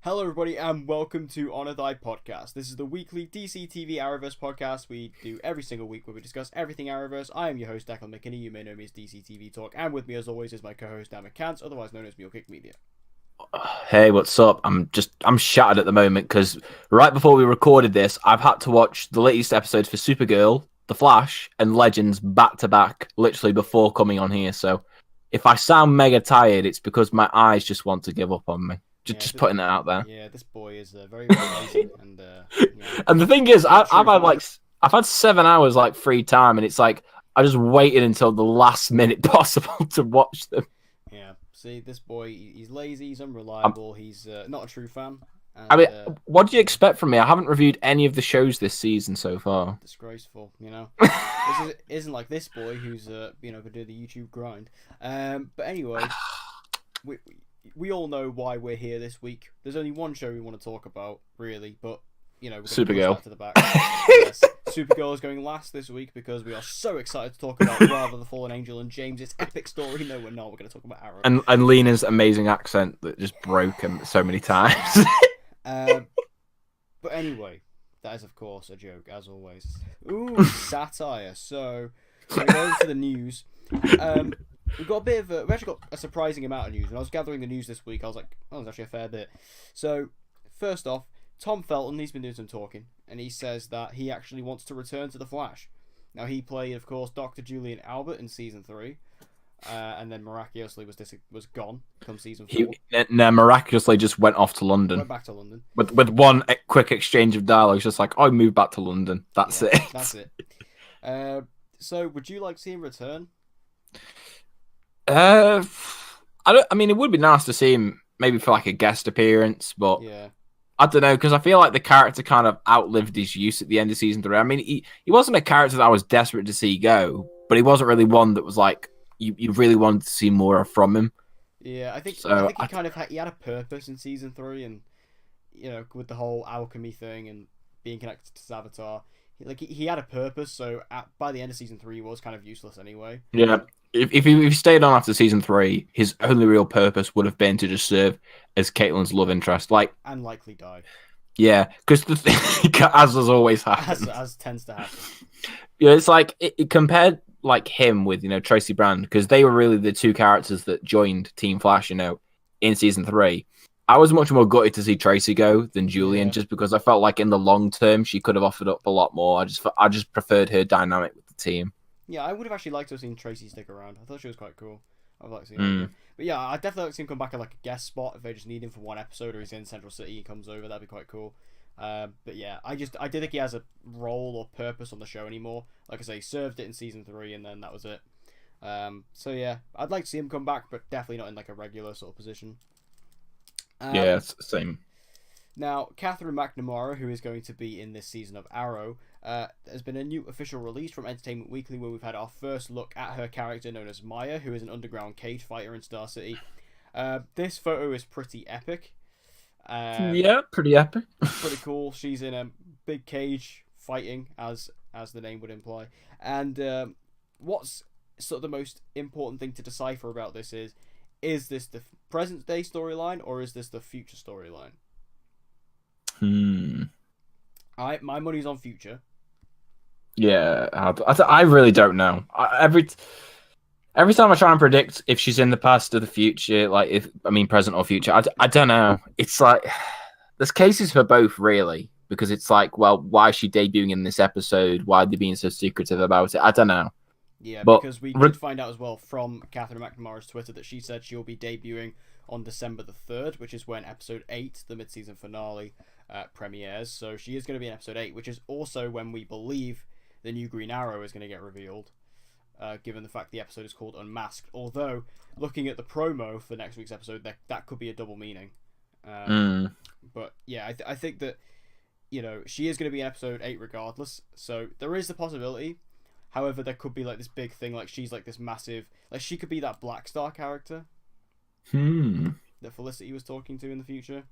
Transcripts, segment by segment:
Hello, everybody, and welcome to Honor Thy Podcast. This is the weekly DCTV Arrowverse podcast we do every single week where we discuss everything Arrowverse. I am your host, Declan McKinney. You may know me as DCTV Talk, and with me, as always, is my co-host, Dan McCance, otherwise known as Mule Kick Media. Hey, what's up? I'm shattered at the moment because right before we recorded this, I've had to watch the latest episodes for Supergirl, The Flash, and Legends back to back, literally before coming on here. So if I sound mega tired, it's because my eyes just want to give up on me. Just putting that out there. Yeah, this boy is very lazy, and and the thing is, I've had 7 hours free time, and it's like I just waited until the last minute possible to watch them. Yeah, see, this boy, he's lazy, he's unreliable, he's not a true fan. And, I mean, what do you expect from me? I haven't reviewed any of the shows this season so far. Disgraceful, you know. This isn't like this boy who's gonna do the YouTube grind. But anyway, we all know why we're here this week. There's only one show we want to talk about, really, but we're going to push that to the back. Yes, Supergirl is going last this week because we are so excited to talk about Rather the Fallen Angel and James' epic story. No, we're not. We're going to talk about Arrow. And Lena's amazing accent that just broke him so many times. But anyway, that is of course a joke, as always. Ooh, satire. So, we're going to the news. We actually got a surprising amount of news. When I was gathering the news this week, I was like, oh, there's actually a fair bit. So, first off, Tom Felton, he's been doing some talking, and he says that he actually wants to return to The Flash. Now, he played, of course, Dr. Julian Albert in Season 3, and then miraculously was gone come Season 4. Miraculously just went off to London. Went back to London. With one quick exchange of dialogue, just like, I moved back to London. That's it. That's it. So, would you like to see him return? I mean, it would be nice to see him maybe for a guest appearance, but yeah. I don't know, because I feel like the character kind of outlived his use at the end of Season 3. I mean, he wasn't a character that I was desperate to see go, but he wasn't really one that was you really wanted to see more from him. Yeah, I think he had a purpose in Season 3, and with the whole alchemy thing and being connected to Savitar, he had a purpose. So by the end of Season 3, he was kind of useless anyway. Yeah. If he stayed on after Season 3, his only real purpose would have been to just serve as Caitlin's love interest, and likely die. Yeah, because as has always happened, as tends to happen. Yeah, it's it compared him with Tracy Brand, because they were really the two characters that joined Team Flash, in Season 3. I was much more gutted to see Tracy go than Julian, just because I felt like in the long term she could have offered up a lot more. I just preferred her dynamic with the team. Yeah, I would have actually liked to have seen Tracy stick around. I thought she was quite cool. I'd like to see her. But yeah, I'd definitely like to see him come back at a guest spot if they just need him for one episode, or he's in Central City, he comes over. That'd be quite cool. But yeah, I did think he has a role or purpose on the show anymore. Like I say, he served it in Season 3, and then that was it. So yeah, I'd like to see him come back, but definitely not in a regular sort of position. Yeah, it's the same. Now, Catherine McNamara, who is going to be in this season of Arrow, there's been a new official release from Entertainment Weekly where we've had our first look at her character known as Maya, who is an underground cage fighter in Star City. This photo is pretty epic. Yeah, pretty epic. Pretty cool. She's in a big cage fighting, as the name would imply. And what's sort of the most important thing to decipher about this is this the present day storyline, or is this the future storyline? My money's on future. Yeah, I really don't know. Every time I try and predict if she's in the past or the future, present or future, I don't know. It's there's cases for both, really, because it's well, why is she debuting in this episode? Why are they being so secretive about it? I don't know. Yeah, because we did find out as well from Catherine McNamara's Twitter that she said she'll be debuting on December the 3rd, which is when episode 8, the mid-season finale, premieres. So she is going to be in episode 8, which is also when we believe the new Green Arrow is going to get revealed, given the fact the episode is called Unmasked. Although, looking at the promo for next week's episode, that could be a double meaning. But yeah, I think that, she is going to be in episode 8 regardless. So there is the possibility. However, there could be this big thing, she's this massive, she could be that Black Star character. That Felicity was talking to in the future.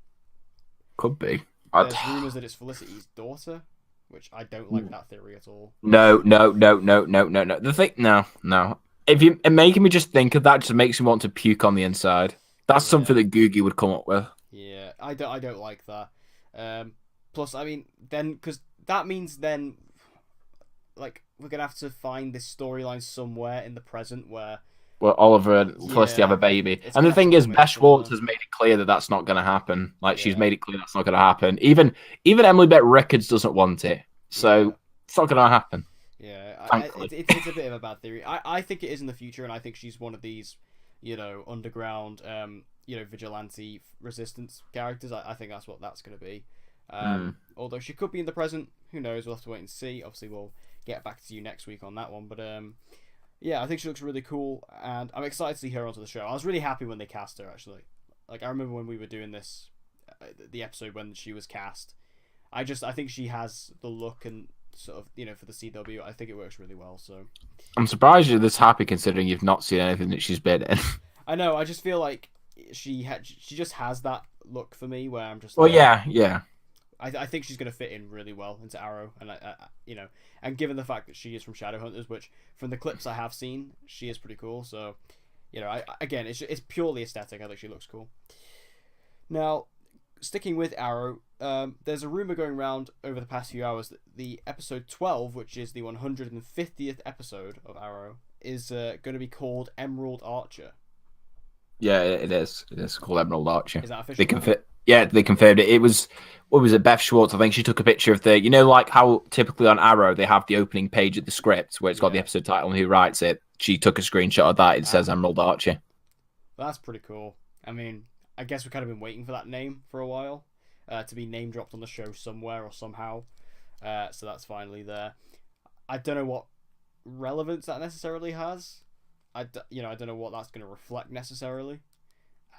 Could be. There's rumours that it's Felicity's daughter, which I don't like that theory at all. No. The thing, no. If you're making me just think of that, just makes me want to puke on the inside. That's something that Googie would come up with. Yeah, I don't like that. Plus, I mean, then because that means then, like, we're gonna have to find this storyline somewhere in the present where Oliver and Felicity have a baby. And the thing is, Beth Schwartz has made it clear that that's not going to happen. Like, she's made it clear that's not going to happen. Even Emily Bett Rickards doesn't want it. So it's not going to happen. Yeah, it's a bit of a bad theory. I think it is in the future, and I think she's one of these, underground, vigilante resistance characters. I think that's what that's going to be. Although she could be in the present. Who knows? We'll have to wait and see. Obviously, we'll get back to you next week on that one. But yeah, I think she looks really cool, and I'm excited to see her onto the show. I was really happy when they cast her, actually. Like, I remember when we were doing this, the episode when she was cast. I think she has the look and sort of, for the CW. I think it works really well. So I'm surprised you're this happy considering you've not seen anything that she's been in. I know. I just feel like she just has that look for me where I'm just. Well, yeah. I think she's going to fit in really well into Arrow, and and given the fact that she is from Shadowhunters, which from the clips I have seen, she is pretty cool. So, again, it's purely aesthetic. I think she looks cool. Now, sticking with Arrow, there's a rumor going around over the past few hours that the episode 12, which is the 150th episode of Arrow, is going to be called Emerald Archer. Yeah, it is. It is called Emerald Archer. Is that official? They confirmed it. It was, what was it, Beth Schwartz? I think she took a picture of like how typically on Arrow they have the opening page of the script where it's got the episode title and who writes it. She took a screenshot of that. It says Emerald Archer. That's pretty cool. I mean, I guess we've kind of been waiting for that name for a while, to be name dropped on the show somewhere or somehow. So that's finally there. I don't know what relevance that necessarily has. I don't know what that's going to reflect necessarily.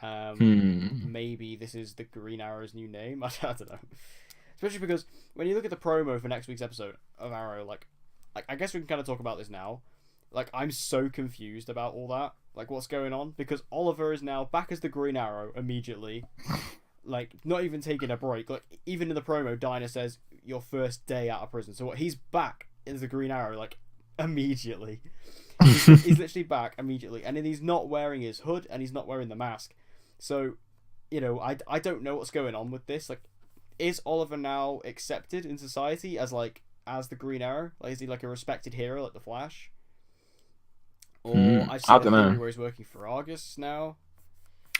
Maybe this is the Green Arrow's new name. I don't know. Especially because when you look at the promo for next week's episode of Arrow, like I guess we can kind of talk about this now. Like, I'm so confused about all that. Like, what's going on? Because Oliver is now back as the Green Arrow immediately. Like, not even taking a break. Like, even in the promo, Dinah says, your first day out of prison. So he's back as the Green Arrow, like, immediately. He's literally back immediately. And then he's not wearing his hood, and he's not wearing the mask. So, I don't know what's going on with this. Like, is Oliver now accepted in society as the Green Arrow? Like, is he like a respected hero like the Flash? Or I don't know. Where he's working for Argus now.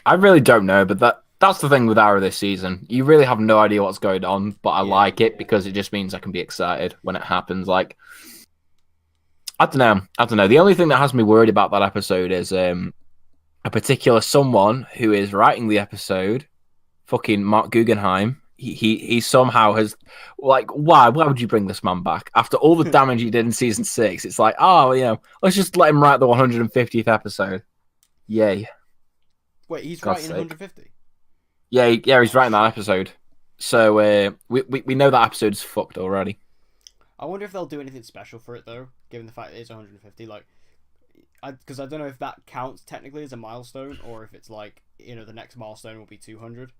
I really don't know, but that's the thing with Arrow this season. You really have no idea what's going on, but I like it because it just means I can be excited when it happens. Like, I don't know. The only thing that has me worried about that episode is a particular someone who is writing the episode, fucking Mark Guggenheim. He somehow has, like, why would you bring this man back after all the damage he did in season 6? It's like, let's just let him write the 150th episode. Yay. Wait, he's writing 150? Yeah, he's writing that episode. So we know that episode's fucked already. I wonder if they'll do anything special for it though, given the fact it is 150. Like, because I don't know if that counts technically as a milestone, or if it's like, the next milestone will be 200.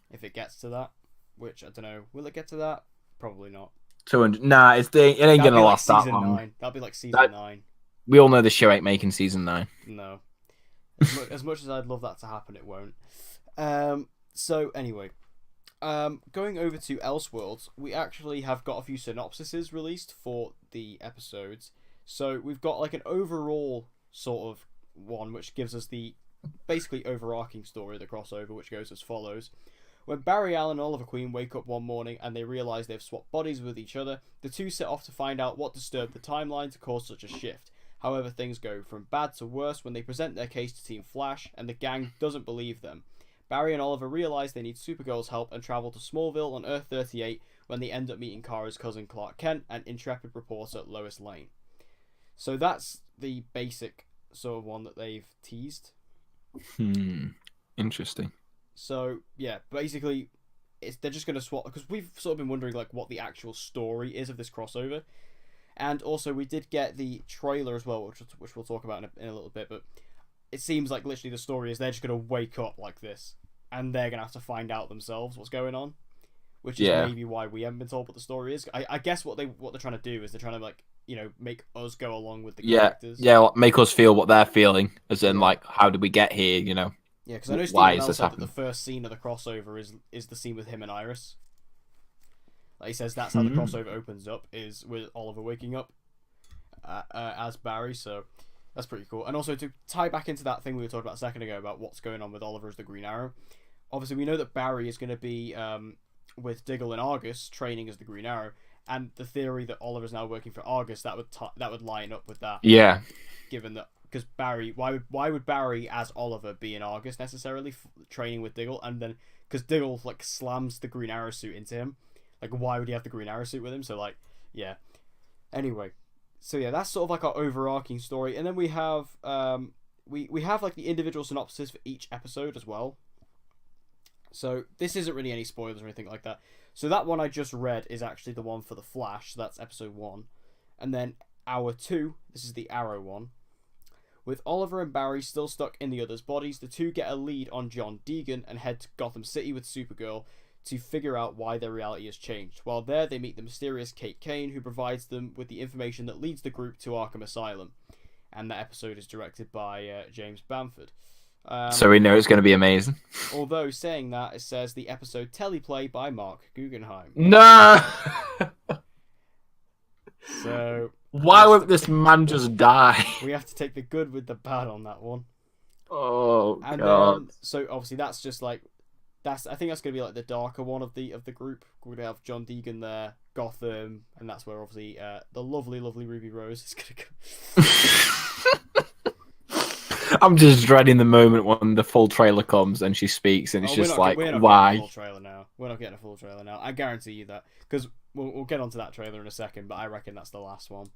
If it gets to that, which I don't know, will it get to that? Probably not. 200. Nah, it ain't gonna last that long. 9. That'll be like season 9. We all know the show ain't making season 9. No. As much as I'd love that to happen, it won't. So anyway, going over to Elseworlds, we actually have got a few synopsises released for the episodes. So we've got like an overall sort of one, which gives us the basically overarching story of the crossover, which goes as follows. When Barry Allen and Oliver Queen wake up one morning and they realise they've swapped bodies with each other, the two set off to find out what disturbed the timeline to cause such a shift. However, things go from bad to worse when they present their case to Team Flash, and the gang doesn't believe them. Barry and Oliver realise they need Supergirl's help and travel to Smallville on Earth-38 when they end up meeting Kara's cousin Clark Kent and intrepid reporter Lois Lane. So that's the basic sort of one that they've teased. Interesting. So yeah, basically, they're just going to swap, because we've sort of been wondering like what the actual story is of this crossover, and also we did get the trailer as well, which we'll talk about in a little bit. But it seems like literally the story is they're just going to wake up like this, and they're going to have to find out themselves what's going on, which is maybe why we haven't been told what the story is. I guess what they're trying to do is they're trying to make us go along with the characters. Yeah, make us feel what they're feeling, as in like, how did we get here? Yeah, because I know Why Stephen is Amell this said that happening? the first scene of the crossover is the scene with him and Iris. Like he says that's how the crossover opens up, is with Oliver waking up as Barry. So that's pretty cool. And also to tie back into that thing we were talking about a second ago about what's going on with Oliver as the Green Arrow. Obviously, we know that Barry is going to be with Diggle and Argus training as the Green Arrow, and the theory that Oliver's now working for Argus that would line up with that. Yeah. Given that, because Barry, why would Barry as Oliver be in Argus necessarily training with Diggle, and then because Diggle like slams the Green Arrow suit into him, like why would he have the Green Arrow suit with him? So like, yeah. Anyway, so yeah, that's sort of like our overarching story, and then we have we have like the individual synopsis for each episode as well. So this isn't really any spoilers or anything like that. So that one I just read is actually the one for the Flash. So that's episode 1, and then hour 2. This is the Arrow one. With Oliver and Barry still stuck in the others' bodies, the two get a lead on John Deegan and head to Gotham City with Supergirl to figure out why their reality has changed. While there, they meet the mysterious Kate Kane, who provides them with the information that leads the group to Arkham Asylum. And that episode is directed by James Bamford. So we know it's going to be amazing. Although, saying that, it says the episode teleplay by Mark Guggenheim. No! So... Why won't this man just die? We have to take the good with the bad on that one. Oh, and God. Then, so obviously that's just like... I think that's going to be like the darker one of the group. We're going to have John Deegan there, Gotham, and that's where obviously the lovely, lovely Ruby Rose is going to go. I'm just dreading the moment when the full trailer comes and she speaks and it's just like, we're not why? Getting a full trailer now. We're not getting a full trailer now. I guarantee you that. Because we'll get onto that trailer in a second, but I reckon that's the last one.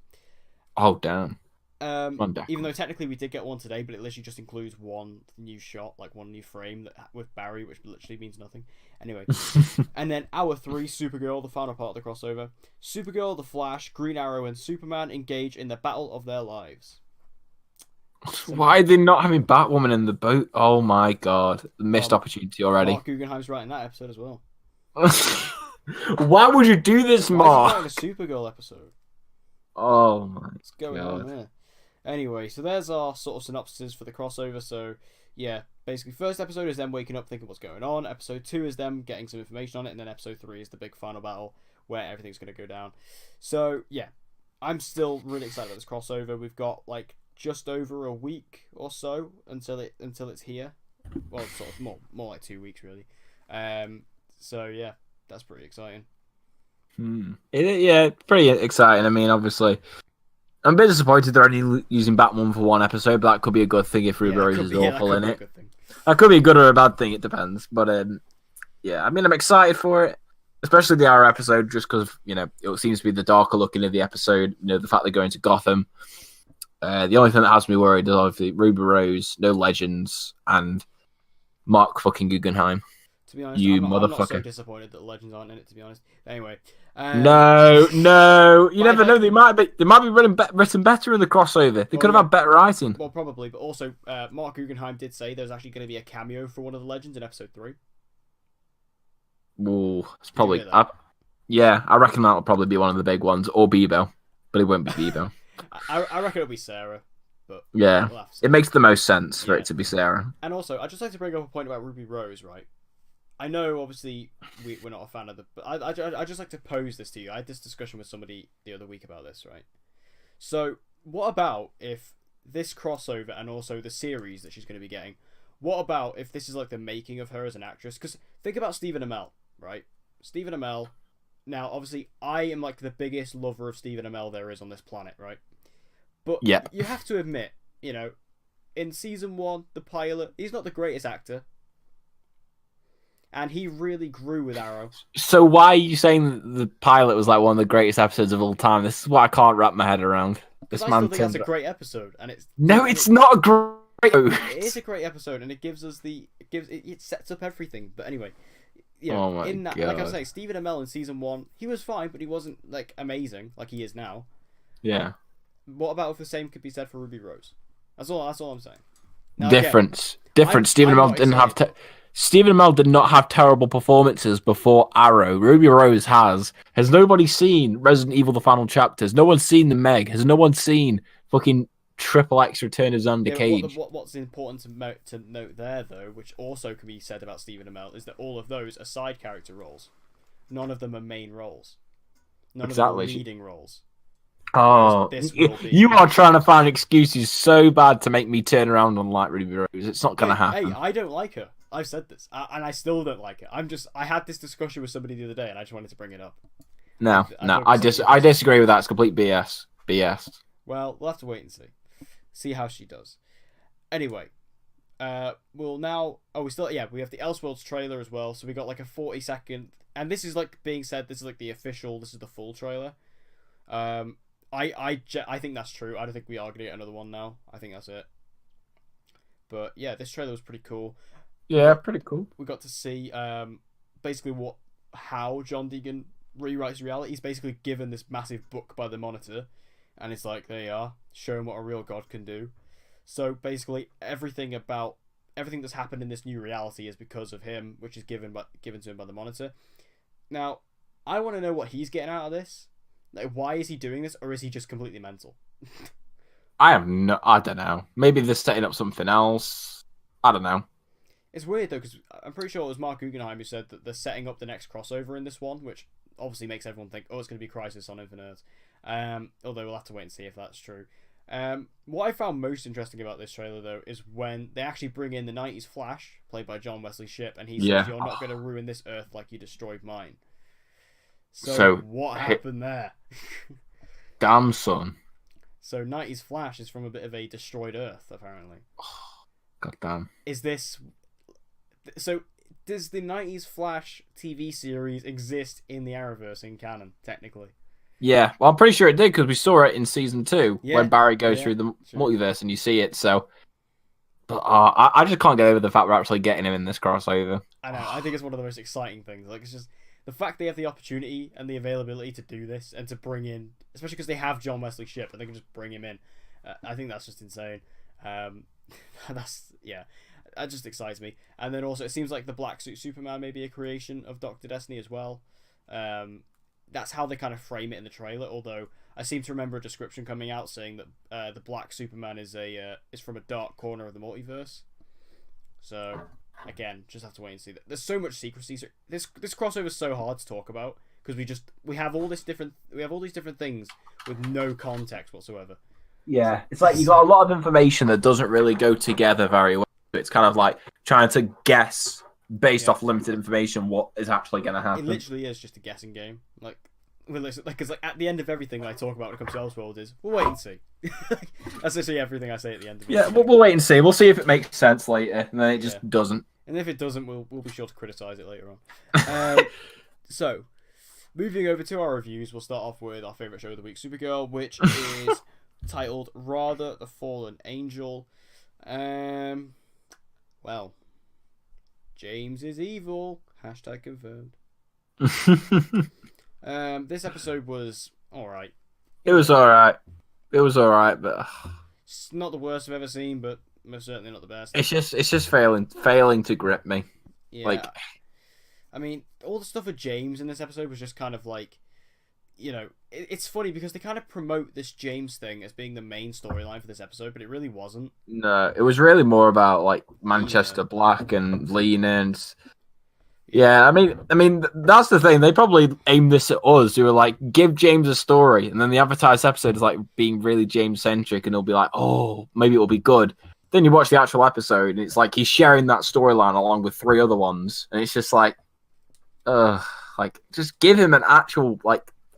Oh, damn. Even though technically we did get one today, but it literally just includes one new shot, like one new frame with Barry, which literally means nothing. Anyway. And then hour 3, Supergirl, the final part of the crossover. Supergirl, the Flash, Green Arrow, and Superman engage in the battle of their lives. Why are they not having Batwoman in the boat? Oh my God. Missed opportunity already. Mark Guggenheim's writing that episode as well. Why would you do this, Mark? Why is he writing a Supergirl episode? Oh my God. What's going on there? Anyway, so there's our sort of synopsis for the crossover. So, yeah, basically, first episode is them waking up thinking what's going on. Episode 2 is them getting some information on it. And then episode 3 is the big final battle where everything's going to go down. So, yeah, I'm still really excited about this crossover. We've got, like, just over a week or so until it's here. Well, sort of more like 2 weeks, really. So, yeah, that's pretty exciting. Yeah, pretty exciting. I mean, obviously, I'm a bit disappointed they're only using Batwoman for one episode, but that could be a good thing if Ruby Rose is awful in it. That could be a good or a bad thing, it depends. But yeah, I mean, I'm excited for it, especially the Arrow episode, just because, you know, it seems to be the darker looking of the episode. You know, the fact they're going to Gotham. The only thing that has me worried is obviously Ruby Rose, no Legends, and Mark fucking Guggenheim. To be honest, I'm not so disappointed that Legends aren't in it, to be honest. Anyway. No. You never know. They might be written better in the crossover. They could have had better writing. Well, probably. But also, Mark Guggenheim did say there's actually going to be a cameo for one of the Legends in episode 3. Ooh, it's probably... I reckon that'll probably be one of the big ones. Or Bebo. But it won't be Bebo. I reckon it'll be Sarah. But yeah, it makes the most sense for it to be Sarah. And also, I'd just like to bring up a point about Ruby Rose, right? I know, obviously, we're not a fan of but I just like to pose this to you. I had this discussion with somebody the other week about this, right? So, what about if this crossover and also the series that she's going to be getting, what about if this is like the making of her as an actress? Because think about Stephen Amell, right? Stephen Amell. Now, obviously, I am like the biggest lover of Stephen Amell there is on this planet, right? But you have to admit, you know, in season 1, the pilot, he's not the greatest actor. And he really grew with Arrow. So why are you saying the pilot was like one of the greatest episodes of all time? This is what I can't wrap my head around. This man, I still think that's a great episode, and it's it's not a great. It is a great episode, and it gives us it sets up everything. But anyway, you know, like I was saying, Stephen Amell in season 1, he was fine, but he wasn't like amazing like he is now. Yeah. What about if the same could be said for Ruby Rose? That's all I'm saying. Now, difference. Stephen Amell didn't have Stephen Amell did not have terrible performances before Arrow. Ruby Rose has. Has nobody seen Resident Evil: The Final Chapters? No one's seen The Meg. Has no one seen fucking Triple X Return of Xander Yeah, Cage. what's important to note there, though, which also can be said about Stephen Amell, is that all of those are side character roles. None of them are main roles. None of them are leading roles. Oh, this will be. You are trying to find excuses so bad to make me turn around and like Ruby Rose. It's not going to happen. Hey, I don't like her. I've said this, and I still don't like her. I had this discussion with somebody the other day, and I just wanted to bring it up. I disagree with that. It's complete BS. Well, we'll have to wait and see how she does. Anyway, we'll now. Oh, we have the Elseworlds trailer as well. So we got like a 40-second, and this is like being said. This is like the official. This is the full trailer. I think that's true. I don't think we are gonna get another one now. I think that's it. But yeah, this trailer was pretty cool. Yeah, pretty cool. We got to see basically how John Deegan rewrites reality. He's basically given this massive book by the Monitor, and it's like, there you are, showing what a real god can do. So basically everything that's happened in this new reality is because of him, which is given to him by the Monitor. Now, I want to know what he's getting out of this. Like, why is he doing this, or is he just completely mental? I don't know. Maybe they're setting up something else. I don't know. It's weird though, because I'm pretty sure it was Mark Guggenheim who said that they're setting up the next crossover in this one, which obviously makes everyone think, oh, it's going to be Crisis on Infinite Earths. Although we'll have to wait and see if that's true. What I found most interesting about this trailer, though, is when they actually bring in the 90s Flash, played by John Wesley Shipp, and he says, you're not going to ruin this Earth like you destroyed mine. So what happened there? Damn, son. So 90s Flash is from a bit of a destroyed Earth, apparently. God damn. Is this... So, does the 90s Flash TV series exist in the Arrowverse in canon, technically? Yeah, well, I'm pretty sure it did, because we saw it in season 2 when Barry goes through the multiverse and you see it, so... But I just can't get over the fact we're actually getting him in this crossover. I know, I think it's one of the most exciting things. Like, it's just... The fact they have the opportunity and the availability to do this and to bring in... Especially because they have John Wesley Shipp and they can just bring him in. I think that's just insane. That just excites me. And then also, it seems like the Black Suit Superman may be a creation of Dr. Destiny as well. That's how they kind of frame it in the trailer. Although I seem to remember a description coming out saying that the Black Superman is from a dark corner of the multiverse. So again, just have to wait and see. There's so much secrecy. So this crossover is so hard to talk about because we have all these different things with no context whatsoever. Yeah, it's like you got a lot of information that doesn't really go together very well. It's kind of like trying to guess based off limited information what is actually going to happen. It literally is just a guessing game. Because at the end of everything I talk about when it comes to Elseworlds is we'll wait and see. That's literally everything I say at the end of it. Yeah, we'll wait and see. We'll see if it makes sense later, and then it just doesn't. And if it doesn't, we'll be sure to criticize it later on. So, moving over to our reviews, we'll start off with our favorite show of the week, Supergirl, which is titled Rather the Fallen Angel. Well, James is evil. # confirmed. This episode was alright. It was alright, but it's not the worst I've ever seen, but most certainly not the best. It's just failing to grip me. Yeah. I mean, all the stuff with James in this episode was just kind of like, it's funny because they kind of promote this James thing as being the main storyline for this episode, but it really wasn't. No, it was really more about like Manchester Black and Lean. Yeah, I mean that's the thing. They probably aimed this at us. Who were like, give James a story, and then the advertised episode is like being really James centric, and it'll be like, oh, maybe it'll be good. Then you watch the actual episode, and it's like he's sharing that storyline along with 3 other ones, and it's just like, just give him an actual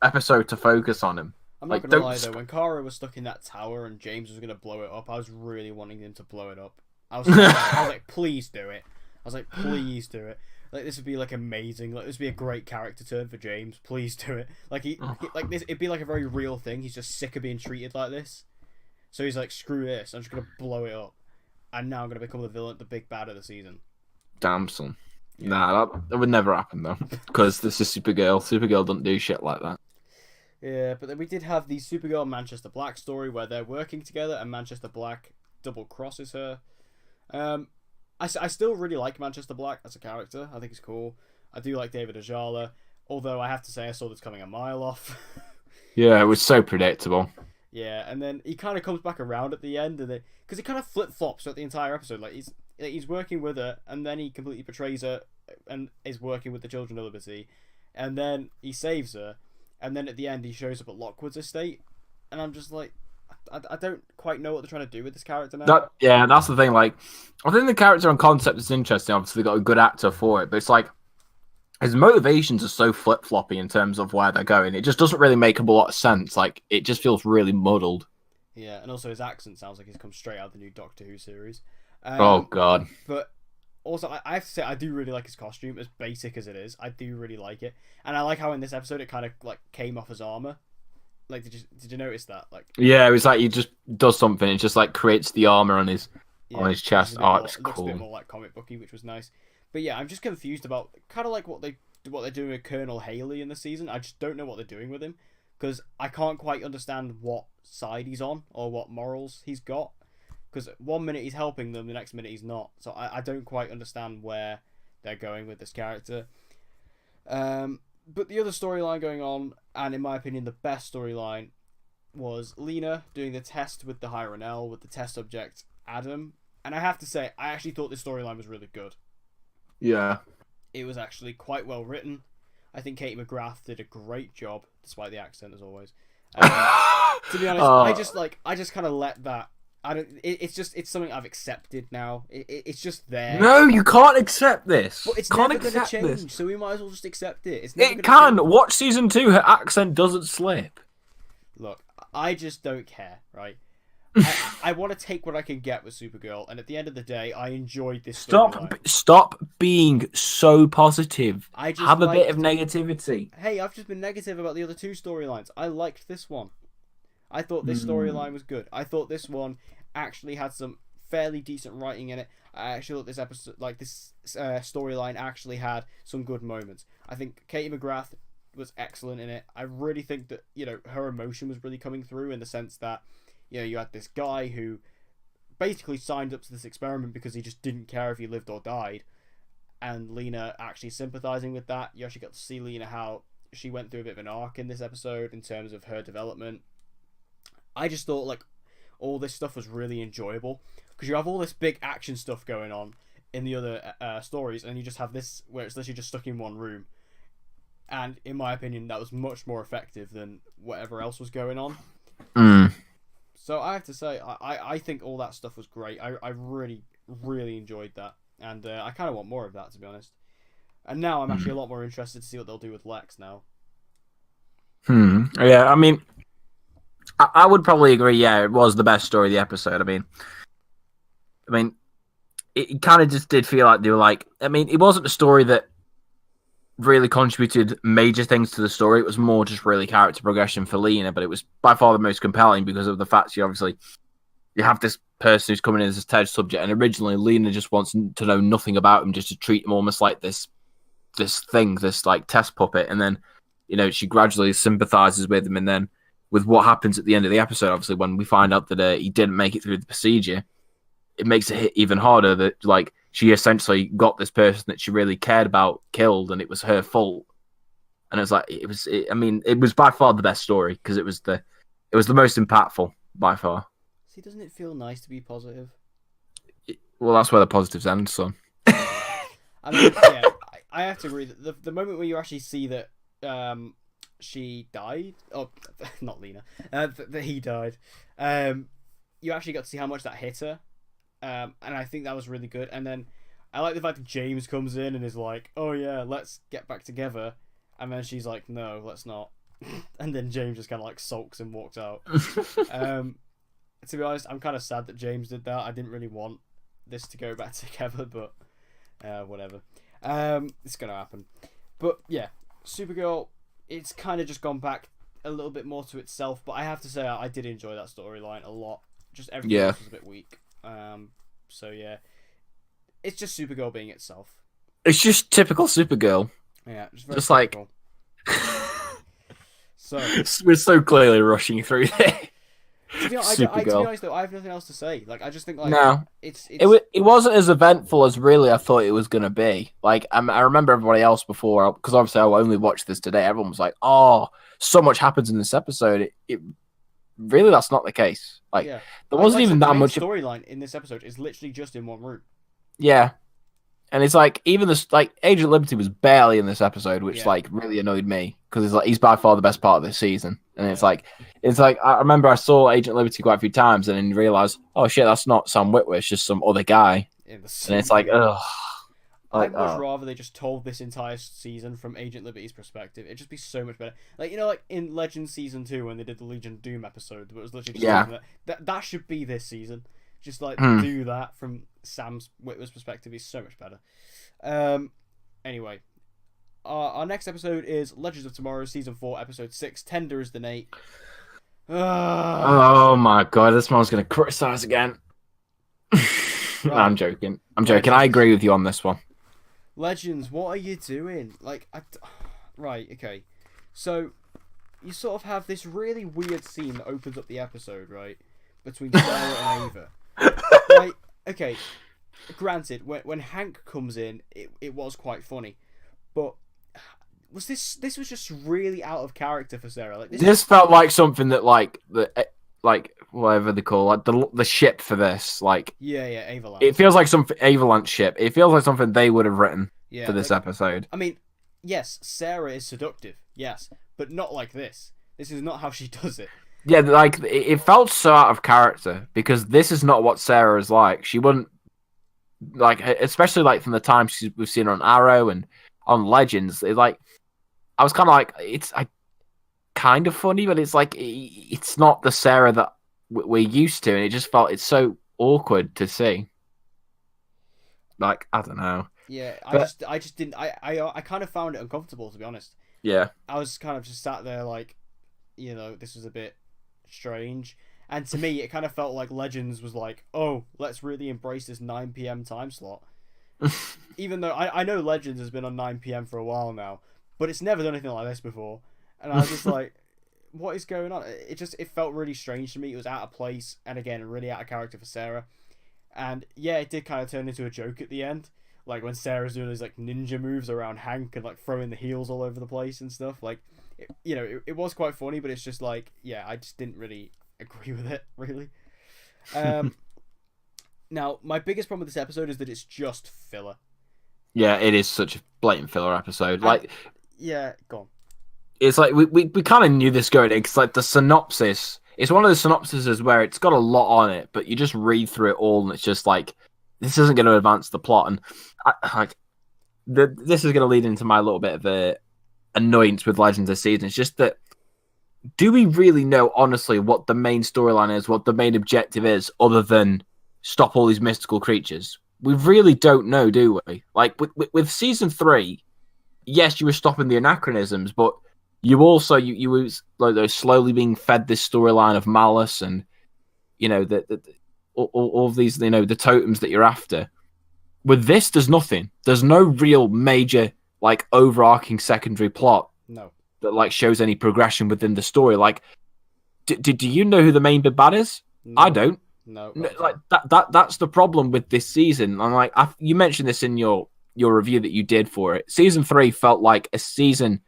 episode to focus on him. I'm not gonna lie though, when Kara was stuck in that tower and James was gonna blow it up, I was really wanting him to blow it up. I was like, please do it. Please do it. Like, this would be amazing. This would be a great character turn for James. Please do it. It'd be like a very real thing. He's just sick of being treated like this, so he's like, screw this. I'm just gonna blow it up, and now I'm gonna become the villain, the big bad of the season. Damn, son. Yeah. Nah, that would never happen though, because this is Supergirl. Supergirl doesn't do shit like that. Yeah, but then we did have the Supergirl Manchester Black story where they're working together and Manchester Black double crosses her. I still really like Manchester Black as a character. I think he's cool. I do like David Ajala, although I have to say I saw this coming a mile off. Yeah, it was so predictable. Yeah, and then he kind of comes back around at the end, and because he kind of flip flops throughout the entire episode. Like he's working with her, and then he completely betrays her, and is working with the children of liberty, and then he saves her, and then at the end he shows up at Lockwood's estate, and I'm just like, I don't quite know what they're trying to do with this character now. That's the thing. Like, I think the character and concept is interesting. Obviously, they got a good actor for it, but it's like his motivations are so flip floppy in terms of where they're going. It just doesn't really make a lot of sense. Like, it just feels really muddled. Yeah, and also his accent sounds like he's come straight out of the new Doctor Who series. Oh God! But also, I have to say, I do really like his costume, as basic as it is. I do really like it, and I like how in this episode it kind of like came off his armor. Like, did you notice that? Like, yeah, it was like he just does something. It just like creates the armor on his chest. Oh, it's cool. Looks a bit more like comic booky, which was nice. But yeah, I'm just confused about kind of like what they're doing with Colonel Haley in the season. I just don't know what they're doing with him, because I can't quite understand what side he's on or what morals he's got. Because 1 minute he's helping them, the next minute he's not. So I don't quite understand where they're going with this character. But the other storyline going on, and in my opinion the best storyline, was Lena doing the test with the Hyronel, with the test subject Adam. And I have to say, I actually thought this storyline was really good. Yeah. It was actually quite well written. I think Katie McGrath did a great job, despite the accent as always. To be honest, I just kind of let that. It's something I've accepted now. It's just there. No, you can't accept this. But it's never going to change, so we might as well just accept it. It can. Watch season 2. Her accent doesn't slip. Look, I just don't care, right? I want to take what I can get with Supergirl, and at the end of the day, I enjoyed this storyline. Stop being so positive. Have a bit of negativity. Hey, I've just been negative about the other 2 storylines. I liked this one. I thought this storyline was good. I thought this one actually had some fairly decent writing in it. I actually thought this episode, this storyline, actually had some good moments. I think Katie McGrath was excellent in it. I really think that her emotion was really coming through, in the sense that you had this guy who basically signed up to this experiment because he just didn't care if he lived or died, and Lena actually sympathizing with that. You actually got to see Lena, how she went through a bit of an arc in this episode in terms of her development. I just thought all this stuff was really enjoyable, because you have all this big action stuff going on in the other stories, and you just have this where it's literally just stuck in one room. And in my opinion, that was much more effective than whatever else was going on. So I have to say, I think all that stuff was great. I really, really enjoyed that, and I kind of want more of that, to be honest. And now I'm actually a lot more interested to see what they'll do with Lex now. Yeah, I mean, I would probably agree. Yeah, it was the best story of the episode. I mean, it kind of just did feel like they were like. I mean, it wasn't a story that really contributed major things to the story. It was more just really character progression for Lena, but it was by far the most compelling because of the fact you have this person who's coming in as a test subject, and originally Lena just wants to know nothing about him, just to treat him almost like this like test puppet, and then she gradually sympathizes with him, and then with what happens at the end of the episode, obviously when we find out that he didn't make it through the procedure, it makes it hit even harder that she essentially got this person that she really cared about killed, and it was her fault. And it was it was by far the best story, because it was the most impactful by far. See, doesn't it feel nice to be positive? Well, that's where the positives end, son. I mean, yeah, I have to agree that the moment where you actually see that she died, not Lena, that he died, you actually got to see how much that hit her. And I think that was really good. And then I like the fact that James comes in and is like, oh yeah, let's get back together. And then she's like, no, let's not. And then James just kind of sulks and walks out. To be honest, I'm kind of sad that James did that. I didn't really want this to go back together, but whatever. It's going to happen. But yeah, Supergirl, it's kind of just gone back a little bit more to itself. But I have to say, I did enjoy that storyline a lot. Just everything else was a bit weak. So yeah, it's just Supergirl being itself. It's just typical Supergirl. Yeah, just like so we're so clearly rushing through there. To be honest, though, I have nothing else to say. I just think no, it wasn't as eventful as really I thought it was gonna be. I remember everybody else before, because obviously I only watched this today. Everyone was like, "Oh, so much happens in this episode." really that's not the case. Like, Yeah, there wasn't like I even said, that the main much. storyline in this episode is literally just in one room. Yeah, and it's like even this like Agent Liberty was barely in this episode, which Yeah. like really annoyed me because it's like he's by far the best part of this season, and Yeah. it's like I remember I saw Agent Liberty quite a few times and then realized, oh shit, that's not Sam Witwer, it's just some other guy, In the and it's like, ugh. I'd much rather they just told this entire season from Agent Liberty's perspective. It'd just be so much better. Like, you know, like in Legends Season 2 when they did the Legion of Doom episode, it was literally just that should be this season. Just like do that from Sam Witwer's perspective. He's so much better. Anyway, our next episode is Legends of Tomorrow, Season 4, Episode 6, Tender as the Nate. Oh my god, this man's going to criticize again. Right. No, I'm joking. Legends. I agree with you on this one. Legends, what are you doing? Like, right, okay. So, you sort of have this really weird scene that opens up the episode, right? Between Sarah and Ava. Right, okay. Granted, when Hank comes in, it was quite funny. But was this was just really out of character for Sarah. Like this felt like something that like whatever they call like the ship for this, like yeah, Avalanche. It feels like some Avalanche ship. It feels like something they would have written for this episode. I mean, yes, Sarah is seductive, yes, but not like this. This is not how she does it. Yeah, like it felt so out of character because this is not what Sarah is like. She wouldn't like, especially like from the time we've seen her on Arrow and on Legends. It's like I was kind of like it's kind of funny, but it's like it's not the Sarah that we're used to, and it just felt it's so awkward to see. Like I don't know. Yeah, I just didn't. I kind of found it uncomfortable, to be honest. Yeah, I was kind of just sat there like, you know, this was a bit strange. And to me, it kind of felt like Legends was like, oh, let's really embrace this 9 p.m. time slot. Even though I know Legends has been on 9 p.m. for a while now, but it's never done anything like this before. And I was just like, what is going on? It felt really strange to me. It was out of place, and again, really out of character for Sarah. And yeah, it did kind of turn into a joke at the end. Like when Sarah's doing those like ninja moves around Hank and like throwing the heels all over the place and stuff. Like, it was quite funny, but it's just like, yeah, I just didn't really agree with it, really. Now, my biggest problem with this episode is that it's just filler. Yeah, it is such a blatant filler episode. Like, yeah, go on. It's like we kind of knew this going in because like the synopsis, it's one of the synopsises where it's got a lot on it, but you just read through it all and it's just like this isn't going to advance the plot, and this is going to lead into my little bit of a annoyance with Legends this season. It's just that do we really know honestly what the main storyline is, what the main objective is, other than stop all these mystical creatures? We really don't know, do we? Like with season 3, yes, you were stopping the anachronisms, but you also you were like slowly being fed this storyline of malice and all of these the totems that you're after. With this, there's nothing. There's no real major like overarching secondary plot. No. That like shows any progression within the story. Like, do you know who the main big bad is? No. I don't. No. Like that's the problem with this season. And like you mentioned this in your review that you did for it. Season 3 felt like a season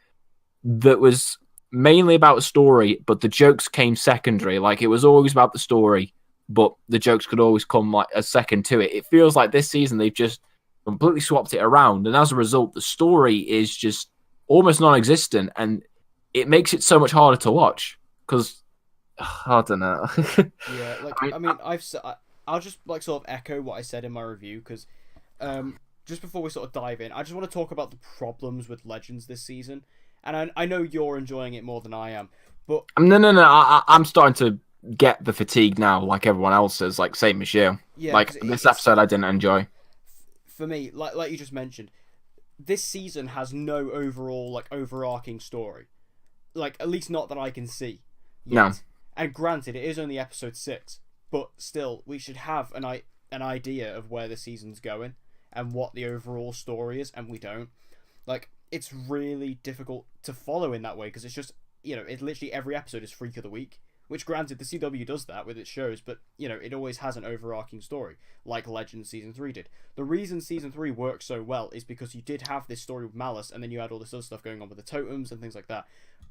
that was mainly about a story, but the jokes came secondary. Like it was always about the story, but the jokes could always come like a second to it. It feels like this season they've just completely swapped it around, and as a result, the story is just almost non-existent, and it makes it so much harder to watch because I don't know. Yeah, like I mean, I'll just like sort of echo what I said in my review because just before we sort of dive in, I just want to talk about the problems with Legends this season. And I know you're enjoying it more than I am, but no. I'm starting to get the fatigue now, like everyone else is, like same as you. Yeah, like this episode, I didn't enjoy. For me, like you just mentioned, this season has no overall like overarching story, like at least not that I can see. Yet. No. And granted, it is only episode 6, but still, we should have an idea of where the season's going and what the overall story is, and we don't. Like, it's really difficult to follow in that way because it's just, it's literally every episode is Freak of the Week, Which, granted, the CW does that with its shows, but, you know, it always has an overarching story, like Legends Season 3 did. The reason Season 3 worked so well is because you did have this story with Malice, and then you had all this other stuff going on with the totems and things like that.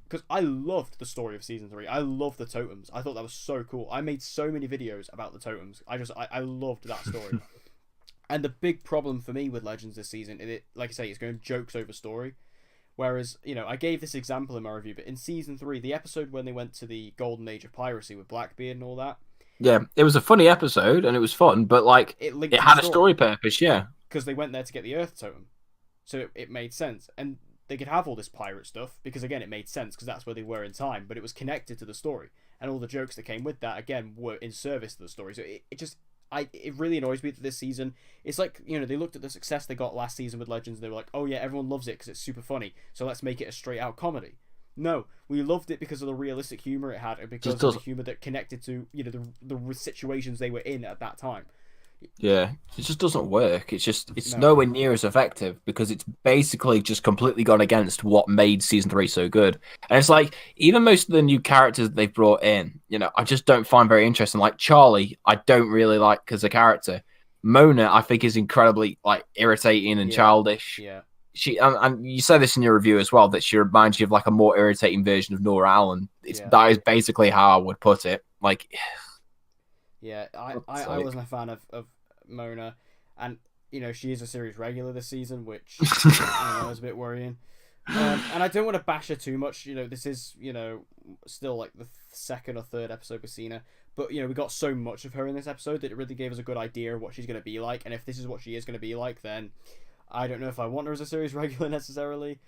Because I loved the story of Season 3. I loved the totems. I thought that was so cool. I made so many videos about the totems. I loved that story. And the big problem for me with Legends this season, like I say, it's going jokes over story. Whereas, you know, I gave this example in my review, but in Season 3, the episode when they went to the Golden Age of Piracy with Blackbeard and all that. Yeah, it was a funny episode, and it was fun, but, like, it had a story purpose, yeah. Because they went there to get the Earth Totem. So it made sense. And they could have all this pirate stuff, because, again, it made sense, because that's where they were in time, but it was connected to the story. And all the jokes that came with that, again, were in service to the story. So it really annoys me that this season, it's like, you know, they looked at the success they got last season with Legends, and they were like, oh yeah, everyone loves it because it's super funny, so let's make it a straight out comedy. No, we loved it because of the realistic humor it had, and because of the humor that connected to, you know, the situations they were in at that time. Yeah, it just doesn't work. It's nowhere near as effective, because it's basically just completely gone against what made Season 3 so good. And it's like, even most of the new characters that they've brought in, you know, I just don't find very interesting. Like Charlie, I don't really like as a character. Mona, I think, is incredibly, like, irritating and childish. Yeah. And you say this in your review as well, that she reminds you of, like, a more irritating version of Nora Allen. That is basically how I would put it. Like, yeah, I wasn't a fan of Mona, and, you know, she is a series regular this season, which was a bit worrying. And I don't want to bash her too much. You know, this is, you know, still like the second or third episode we've seen her, but, you know, we got so much of her in this episode that it really gave us a good idea of what she's going to be like. And if this is what she is going to be like, then I don't know if I want her as a series regular necessarily.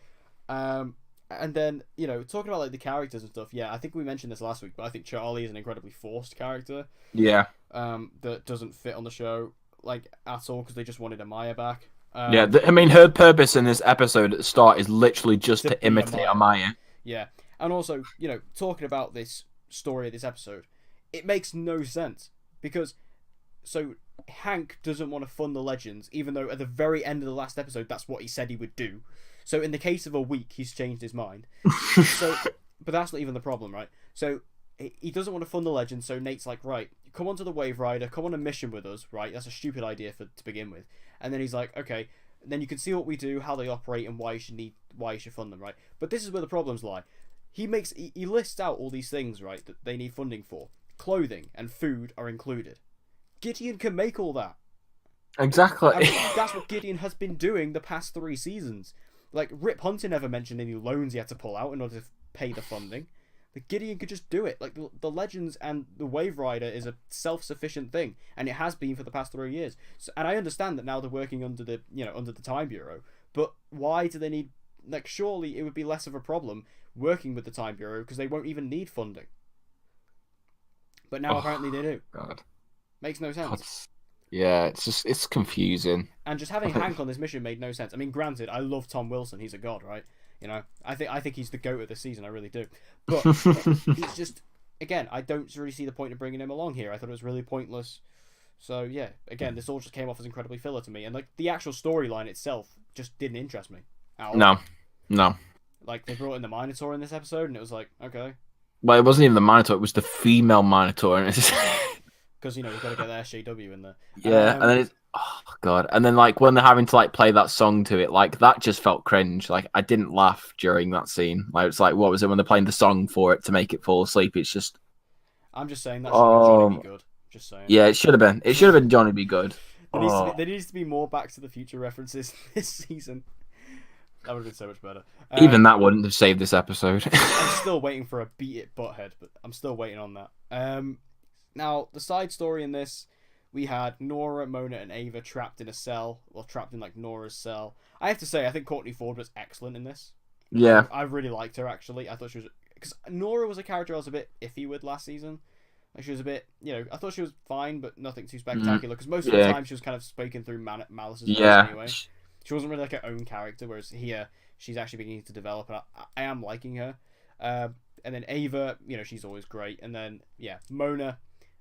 And then, you know, talking about, like, the characters and stuff, yeah, I think we mentioned this last week, but I think Charlie is an incredibly forced character. Yeah. That doesn't fit on the show, like, at all, because they just wanted Amaya back. I mean, her purpose in this episode at the start is literally just to imitate Amaya. Yeah. And also, you know, talking about this story of this episode, it makes no sense, because, so, Hank doesn't want to fund the Legends, even though at the very end of the last episode, that's what he said he would do. So in the case of a week, he's changed his mind. But that's not even the problem, right? So he doesn't want to fund the Legends, so Nate's like, right, come onto the Wave Rider, come on a mission with us, right? That's a stupid idea to begin with. And then he's like, okay, then you can see what we do, how they operate, and why you should fund them, right? But this is where the problems lie. He lists out all these things, right, that they need funding for. Clothing and food are included. Gideon can make all that. Exactly. I mean, that's what Gideon has been doing the past 3 seasons. Like, Rip Hunter never mentioned any loans he had to pull out in order to pay the funding. But Gideon could just do it. Like, the Legends and the Wave Rider is a self-sufficient thing, and it has been for the past 3 years. So, and I understand that now they're working under the Time Bureau, but why do they need... Like, surely it would be less of a problem working with the Time Bureau, because they won't even need funding. But now apparently they do. God. Makes no sense. Yeah, it's confusing. And just having Hank on this mission made no sense. I mean, granted, I love Tom Wilson. He's a god, right? You know, I think he's the GOAT of the season. I really do. But he's just, again, I don't really see the point of bringing him along here. I thought it was really pointless. So yeah, again, this all just came off as incredibly filler to me. And, like, the actual storyline itself just didn't interest me at all. No. Like, they brought in the Minotaur in this episode, and it was like, okay. Well, it wasn't even the Minotaur. It was the female Minotaur, and it's because, you know, we've got to get the SJW in there. Yeah, and then oh god, and then, like, when they're having to, like, play that song to it, like, that just felt cringe. Like, I didn't laugh during that scene. Like, it's like, what was it when they're playing the song for it to make it fall asleep? It's just, I'm just saying that should Johnny Be Good. Just saying. Yeah, it should have been. It should have been Johnny Be Good. There needs to be more Back to the Future references this season. That would have been so much better. Even that wouldn't have saved this episode. I'm still waiting for a Beat It Butthead, but I'm still waiting on that. Now, the side story in this, we had Nora, Mona, and Ava trapped in a cell. Well, trapped in, like, Nora's cell. I have to say, I think Courtney Ford was excellent in this. Yeah. I really liked her, actually. I thought she was... Because Nora was a character I was a bit iffy with last season. Like, she was a bit... You know, I thought she was fine, but nothing too spectacular. Because most of the time, she was kind of spoken through Malice's voice anyway. She wasn't really, like, her own character, whereas here, she's actually beginning to develop, and I am liking her. And then Ava, you know, she's always great. And then, yeah, Mona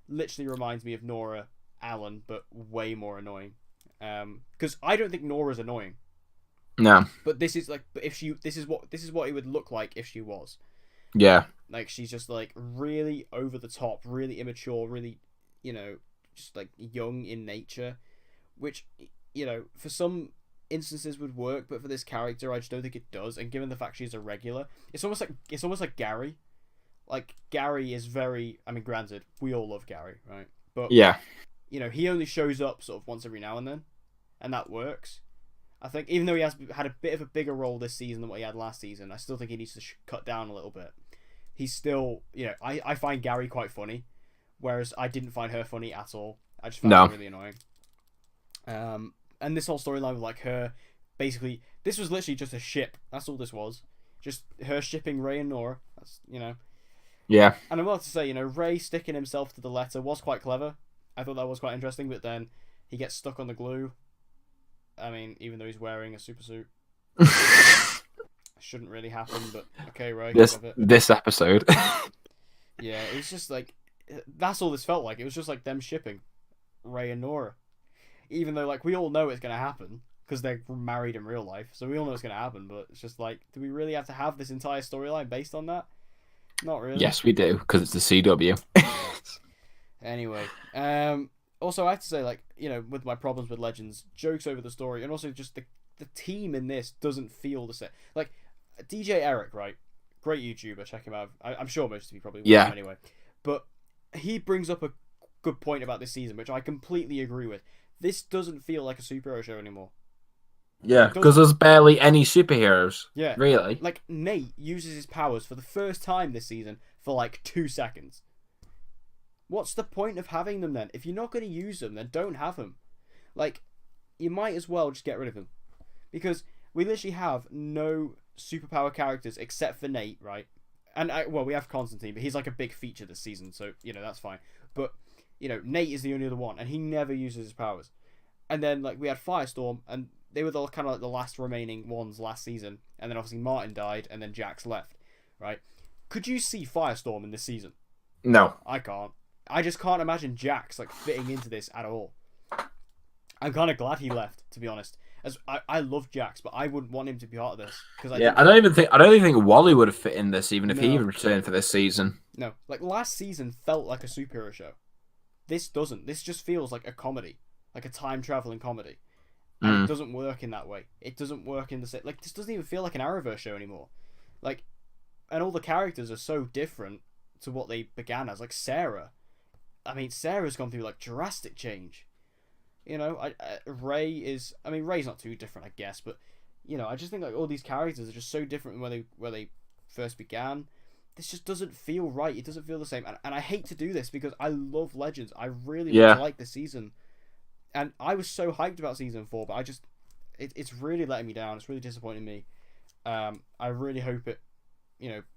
literally reminds me of Nora Allen, but way more annoying. Because I don't think Nora's annoying. No. But this is like, but if she, this is what it would look like if she was. Yeah. Like, she's just like really over the top, really immature, really, just like young in nature, which, for some instances would work, but for this character, I just don't think it does. And given the fact she's a regular, it's almost like Gary. Like, Gary is very. I mean, granted, we all love Gary, right? But Yeah. he only shows up sort of once every now and then, and that works. I think even though he has had a bit of a bigger role this season than what he had last season, I still think he needs to cut down a little bit. He's still, I find Gary quite funny, whereas I didn't find her funny at all. I just found her really annoying. And this whole storyline with like her, basically, this was literally just a ship. That's all this was. Just her shipping Ray and Nora. That's, Yeah. And I'm about to say, Ray sticking himself to the letter was quite clever. I thought that was quite interesting, but then he gets stuck on the glue. I mean, even though he's wearing a super suit. Shouldn't really happen, but okay, Ray. This episode. Yeah, it was just like, that's all this felt like. It was just like them shipping Ray and Nora. Even though, like, we all know it's going to happen, because they're married in real life, so we all know it's going to happen, but it's just like, do we really have to have this entire storyline based on that? Not really. Yes, we do, because it's the CW. Anyway, also I have to say, like, with my problems with Legends, jokes over the story, and also just the team in this doesn't feel the same. Like, DJ Eric, right? Great YouTuber, check him out. I'm sure most of you probably will anyway. But he brings up a good point about this season, which I completely agree with. This doesn't feel like a superhero show anymore. Yeah, because there's barely any superheroes. Yeah. Really. Like, Nate uses his powers for the first time this season for like 2 seconds. What's the point of having them then? If you're not going to use them, then don't have them. Like, you might as well just get rid of them. Because we literally have no superpower characters except for Nate, right? And, we have Constantine, but he's like a big feature this season, so, that's fine. But, Nate is the only other one, and he never uses his powers. And then, like, we had Firestorm, and they were the kind of like the last remaining ones last season. And then obviously Martin died, and then Jax left, right? Could you see Firestorm in this season? No. I can't. I just can't imagine Jax, like, fitting into this at all. I'm kind of glad he left, to be honest. As I love Jax, but I wouldn't want him to be part of this. I don't even think Wally would have fit in this, even if he even returned for this season. No, like, last season felt like a superhero show. This doesn't. This just feels like a comedy, like a time traveling comedy, and it doesn't work in that way. It doesn't work in the same. Like, this doesn't even feel like an Arrowverse show anymore. Like, and all the characters are so different to what they began as. Like Sarah, I mean, Sarah's gone through like drastic change. Ray is. I mean, Ray's not too different, I guess, but I just think like all these characters are just so different when where they first began. This just doesn't feel right. It doesn't feel the same, and I hate to do this because I love Legends. I really want to like the season, and I was so hyped about season 4, but it's really letting me down. It's really disappointing me. I really hope it,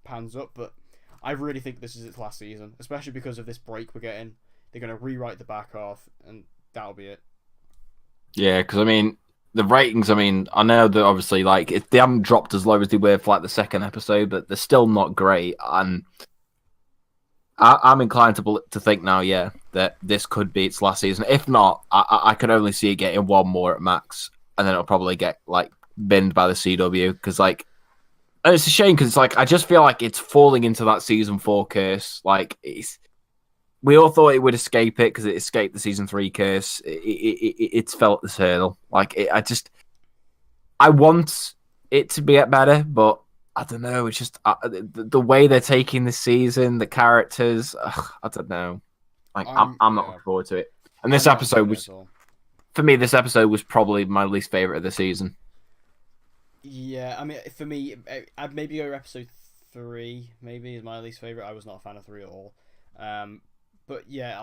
pans up, but I really think this is its last season, especially because of this break we're getting. They're gonna rewrite the back half, and that'll be it. Yeah, because I mean, the ratings. I mean, I know that obviously, like, if they haven't dropped as low as they were for like the second episode, but they're still not great. And I'm inclined to think now, that this could be its last season. If not, I could only see it getting one more at max, and then it'll probably get like binned by the CW. Because like, and it's a shame because it's like I just feel like it's falling into that season 4 curse. Like we all thought it would escape it because it escaped the season 3 curse. It's felt this hurdle. Like I want it to get better, but I don't know. It's just the way they're taking this season, the characters. I don't know. Like I'm not looking forward to it. And this episode was, for me, this episode was probably my least favorite of the season. Yeah, I mean, for me, I'd maybe go episode 3. Maybe is my least favorite. I was not a fan of 3 at all. But yeah,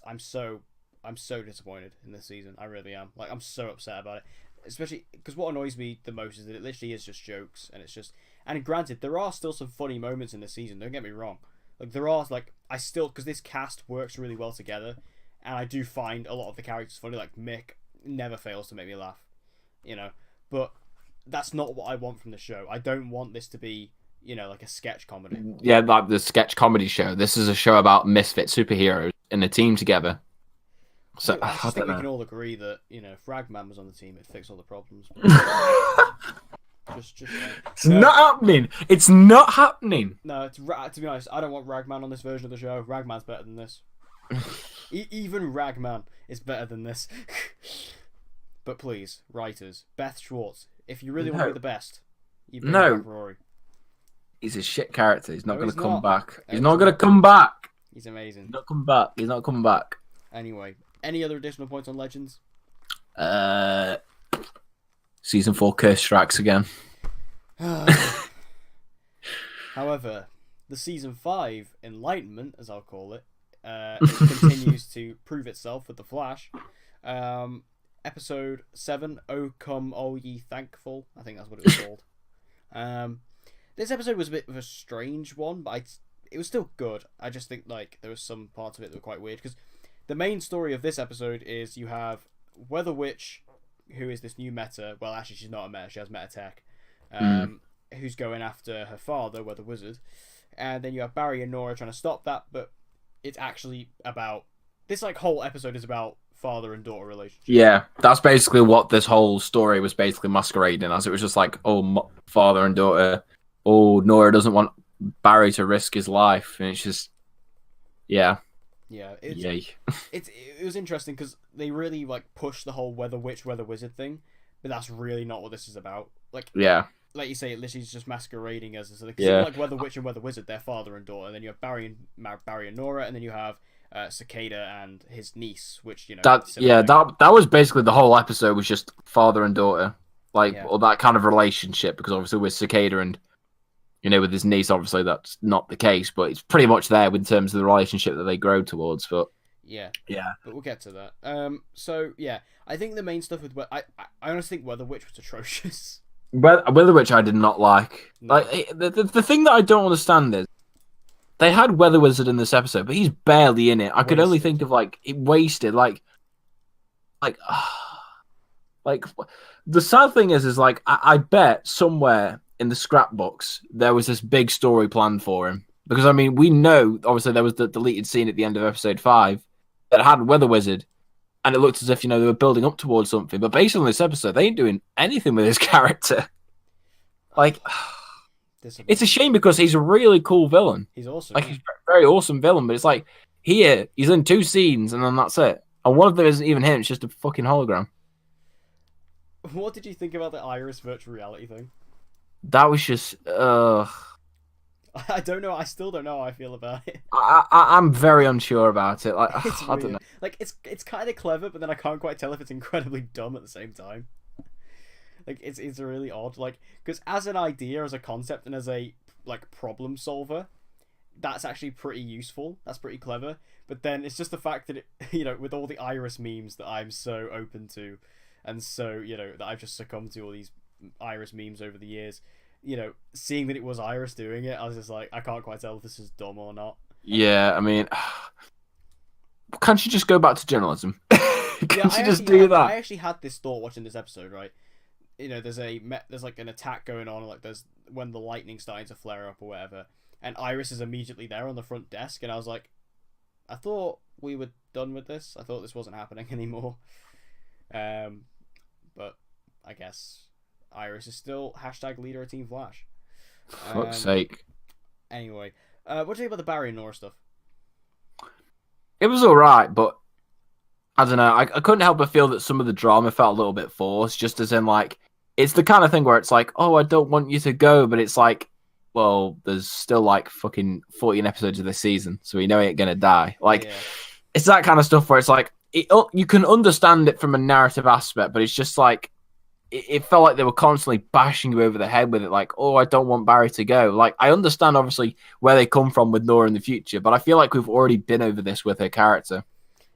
I'm so disappointed in this season. I really am. Like, I'm so upset about it. Especially because what annoys me the most is that it literally is just jokes, and it's just. And granted, there are still some funny moments in this season. Don't get me wrong. Like, there are, like, because this cast works really well together, and I do find a lot of the characters funny. Like Mick never fails to make me laugh, But that's not what I want from the show. I don't want this to be, like a sketch comedy. Yeah, like the sketch comedy show. This is a show about misfit superheroes in a team together. So I think we can all agree that, if Ragman was on the team, it'd fix all the problems. Just saying. It's not happening. It's not happening. No, to be honest, I don't want Ragman on this version of the show. Ragman's better than this. Even Ragman is better than this. But please, writers, Beth Schwartz, if you really want to be the best, you bring back Rory. He's a shit character. He's not going to come back. He's No, not going to come back. He's amazing. He's not coming back. He's not coming back. Anyway, any other additional points on Legends? Season 4 curse strikes again. However, the Season 5 Enlightenment, as I'll call it, continues to prove itself with The Flash. Episode 7, O Come All Ye Thankful. I think that's what it was called. This episode was a bit of a strange one, but it was still good. I just think like there was some parts of it that were quite weird, because the main story of this episode is you have Weather Witch, who is this new meta. Well, actually, she's not a meta. She has meta tech. Who's going after her father, Weather Wizard. And then you have Barry and Nora trying to stop that, but it's actually about... This like whole episode is about father and daughter relationship. Yeah, that's basically what this whole story was basically masquerading as. It was just like, oh, father and daughter. Oh, Nora doesn't want Barry to risk his life. And it's just... Yeah. Yeah, Yay. it was interesting because they really like pushed the whole Weather Witch, Weather Wizard thing, but that's really not what this is about. Like, yeah, like you say, it literally is just masquerading as like Weather Witch and Weather Wizard, their father and daughter. And then you have Barry and Nora, and then you have Cicada and his niece, which that was basically the whole episode was just father and daughter, or that kind of relationship. Because obviously with Cicada and with his niece, obviously that's not the case, but it's pretty much there in terms of the relationship that they grow towards. But yeah, but we'll get to that. So yeah, I think the main stuff with I honestly think Weather Witch was atrocious. Weather Witch I did not like. No. Like the thing that I don't understand is they had Weather Wizard in this episode, but he's barely in it. I could only think of it wasted. Like the sad thing is I bet somewhere in the scrapbooks there was this big story planned for him, because I mean we know obviously there was the deleted scene at the end of episode 5 that had Weather Wizard, and it looked as if they were building up towards something. But based on this episode, they ain't doing anything with his character. It's a shame because he's a really cool villain. He's awesome. He's a very awesome villain, but it's like here he's in 2 scenes and then that's it. And one of them isn't even him; it's just a fucking hologram. What did you think about the Iris virtual reality thing? That was just I don't know. I still don't know how I feel about it. I'm very unsure about it. I don't know. Like it's kind of clever, but then I can't quite tell if it's incredibly dumb at the same time. Like it's really odd. Like, because as an idea, as a concept, and as a problem solver, that's actually pretty useful. That's pretty clever. But then it's just the fact that it, with all the Iris memes that I'm so open to, and so that I've just succumbed to all these Iris memes over the years, seeing that it was Iris doing it, I was just like, I can't quite tell if this is dumb or not. Yeah, I mean, can't you just go back to journalism? Can't you just do that? I actually had this thought watching this episode, right? There's like an attack going on, like there's when the lightning's starting to flare up or whatever, and Iris is immediately there on the front desk, and I was like, I thought we were done with this. I thought this wasn't happening anymore. But I guess Iris is still #leader of Team Flash. Fuck's sake. Anyway, what do you think about the Barry and Nora stuff? It was alright, but I don't know. I couldn't help but feel that some of the drama felt a little bit forced, just as in it's the kind of thing where it's like, oh, I don't want you to go, but it's like, well, there's still fucking 14 episodes of this season, so we know he ain't gonna die. It's that kind of stuff where it's like, you can understand it from a narrative aspect, but it's just it felt like they were constantly bashing you over the head with it, oh, I don't want Barry to go. I understand, obviously, where they come from with Nora in the future, but I feel like we've already been over this with her character.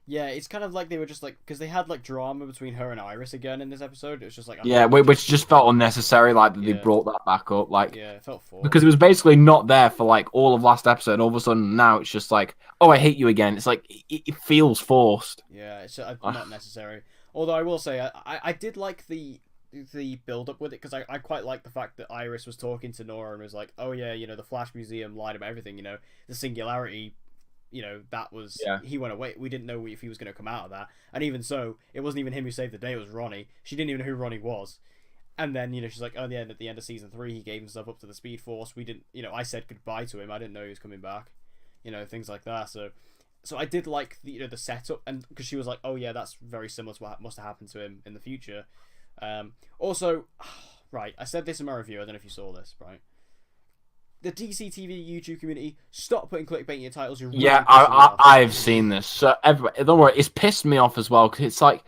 Yeah, it's kind of like they were just because they had drama between her and Iris again in this episode. It was just which just felt unnecessary, that they brought that back up. Yeah, it felt forced. Because it was basically not there for all of last episode, and all of a sudden now it's just oh, I hate you again. It's it feels forced. Yeah, it's not necessary. Although I will say, I did like the build up with it, because I quite like the fact that Iris was talking to Nora and was like, oh yeah, the Flash Museum lied about everything, the singularity, that was he went away, we didn't know if he was going to come out of that, and even so, it wasn't even him who saved the day, it was Ronnie. She didn't even know who Ronnie was, And then, she's like, oh, yeah, at the end of season 3, he gave himself up to the Speed Force. We didn't, I said goodbye to him. I didn't know he was coming back. Things like that. So I did like the setup, and because she was like, oh yeah, that's very similar to what must have happened to him in the future. Also, right, I said this in my review. I don't know if you saw this, right? The DCTV YouTube community, stop putting clickbait in your titles. You're really I've seen this. So everybody, don't worry, it's pissed me off as well, because it's like,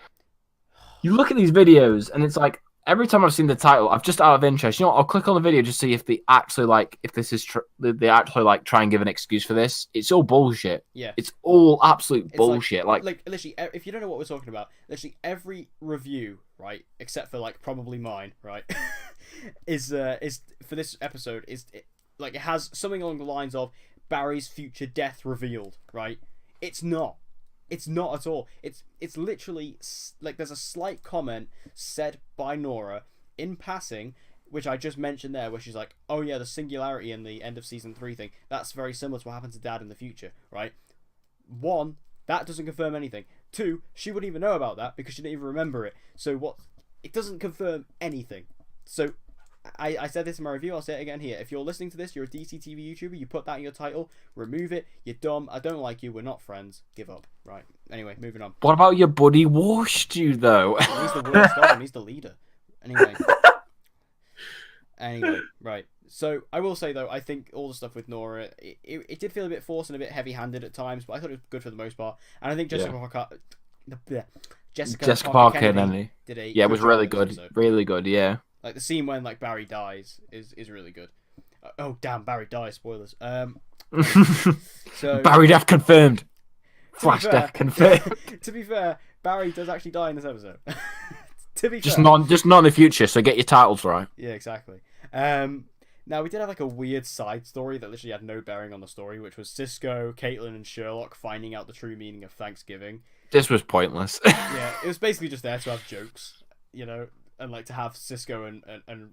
you look at these videos and it's like, every time I've seen the title, I've just out of interest, I'll click on the video just to see if they actually if this is they actually try and give an excuse for this. It's all bullshit. Yeah, it's all absolute bullshit. Like literally, if you don't know what we're talking about, literally every review, right, except for probably mine, right, is for this episode it has something along the lines of Barry's future death revealed, right? It's not. It's not at all. It's literally there's a slight comment said by Nora in passing, which I just mentioned there, where she's like, oh yeah, the singularity in the end of season 3 thing, that's very similar to what happened to Dad in the future, right? 1, that doesn't confirm anything. 2, she wouldn't even know about that because she didn't even remember it. So it doesn't confirm anything. So I said this in my review, I'll say it again here. If you're listening to this, you're a DCTV YouTuber, you put that in your title, remove it, you're dumb, I don't like you, we're not friends, give up. Right, anyway, moving on. What about your buddy washed you, though? He's the worst of him, he's the leader. Anyway, right. So, I will say, though, I think all the stuff with Nora, it did feel a bit forced and a bit heavy-handed at times, but I thought it was good for the most part. And I think Jessica Parker Kennedy did it was really good. Really good, yeah. Like the scene when Barry dies is really good. Oh damn, Barry dies. Spoilers. So Barry death confirmed. Flash death confirmed. To be fair, Barry does actually die in this episode. To be just fair. not in the future. So get your titles right. Yeah, exactly. Now we did have a weird side story that literally had no bearing on the story, which was Cisco, Caitlin, and Sherlock finding out the true meaning of Thanksgiving. This was pointless. Yeah, it was basically just there to have jokes, and to have Cisco and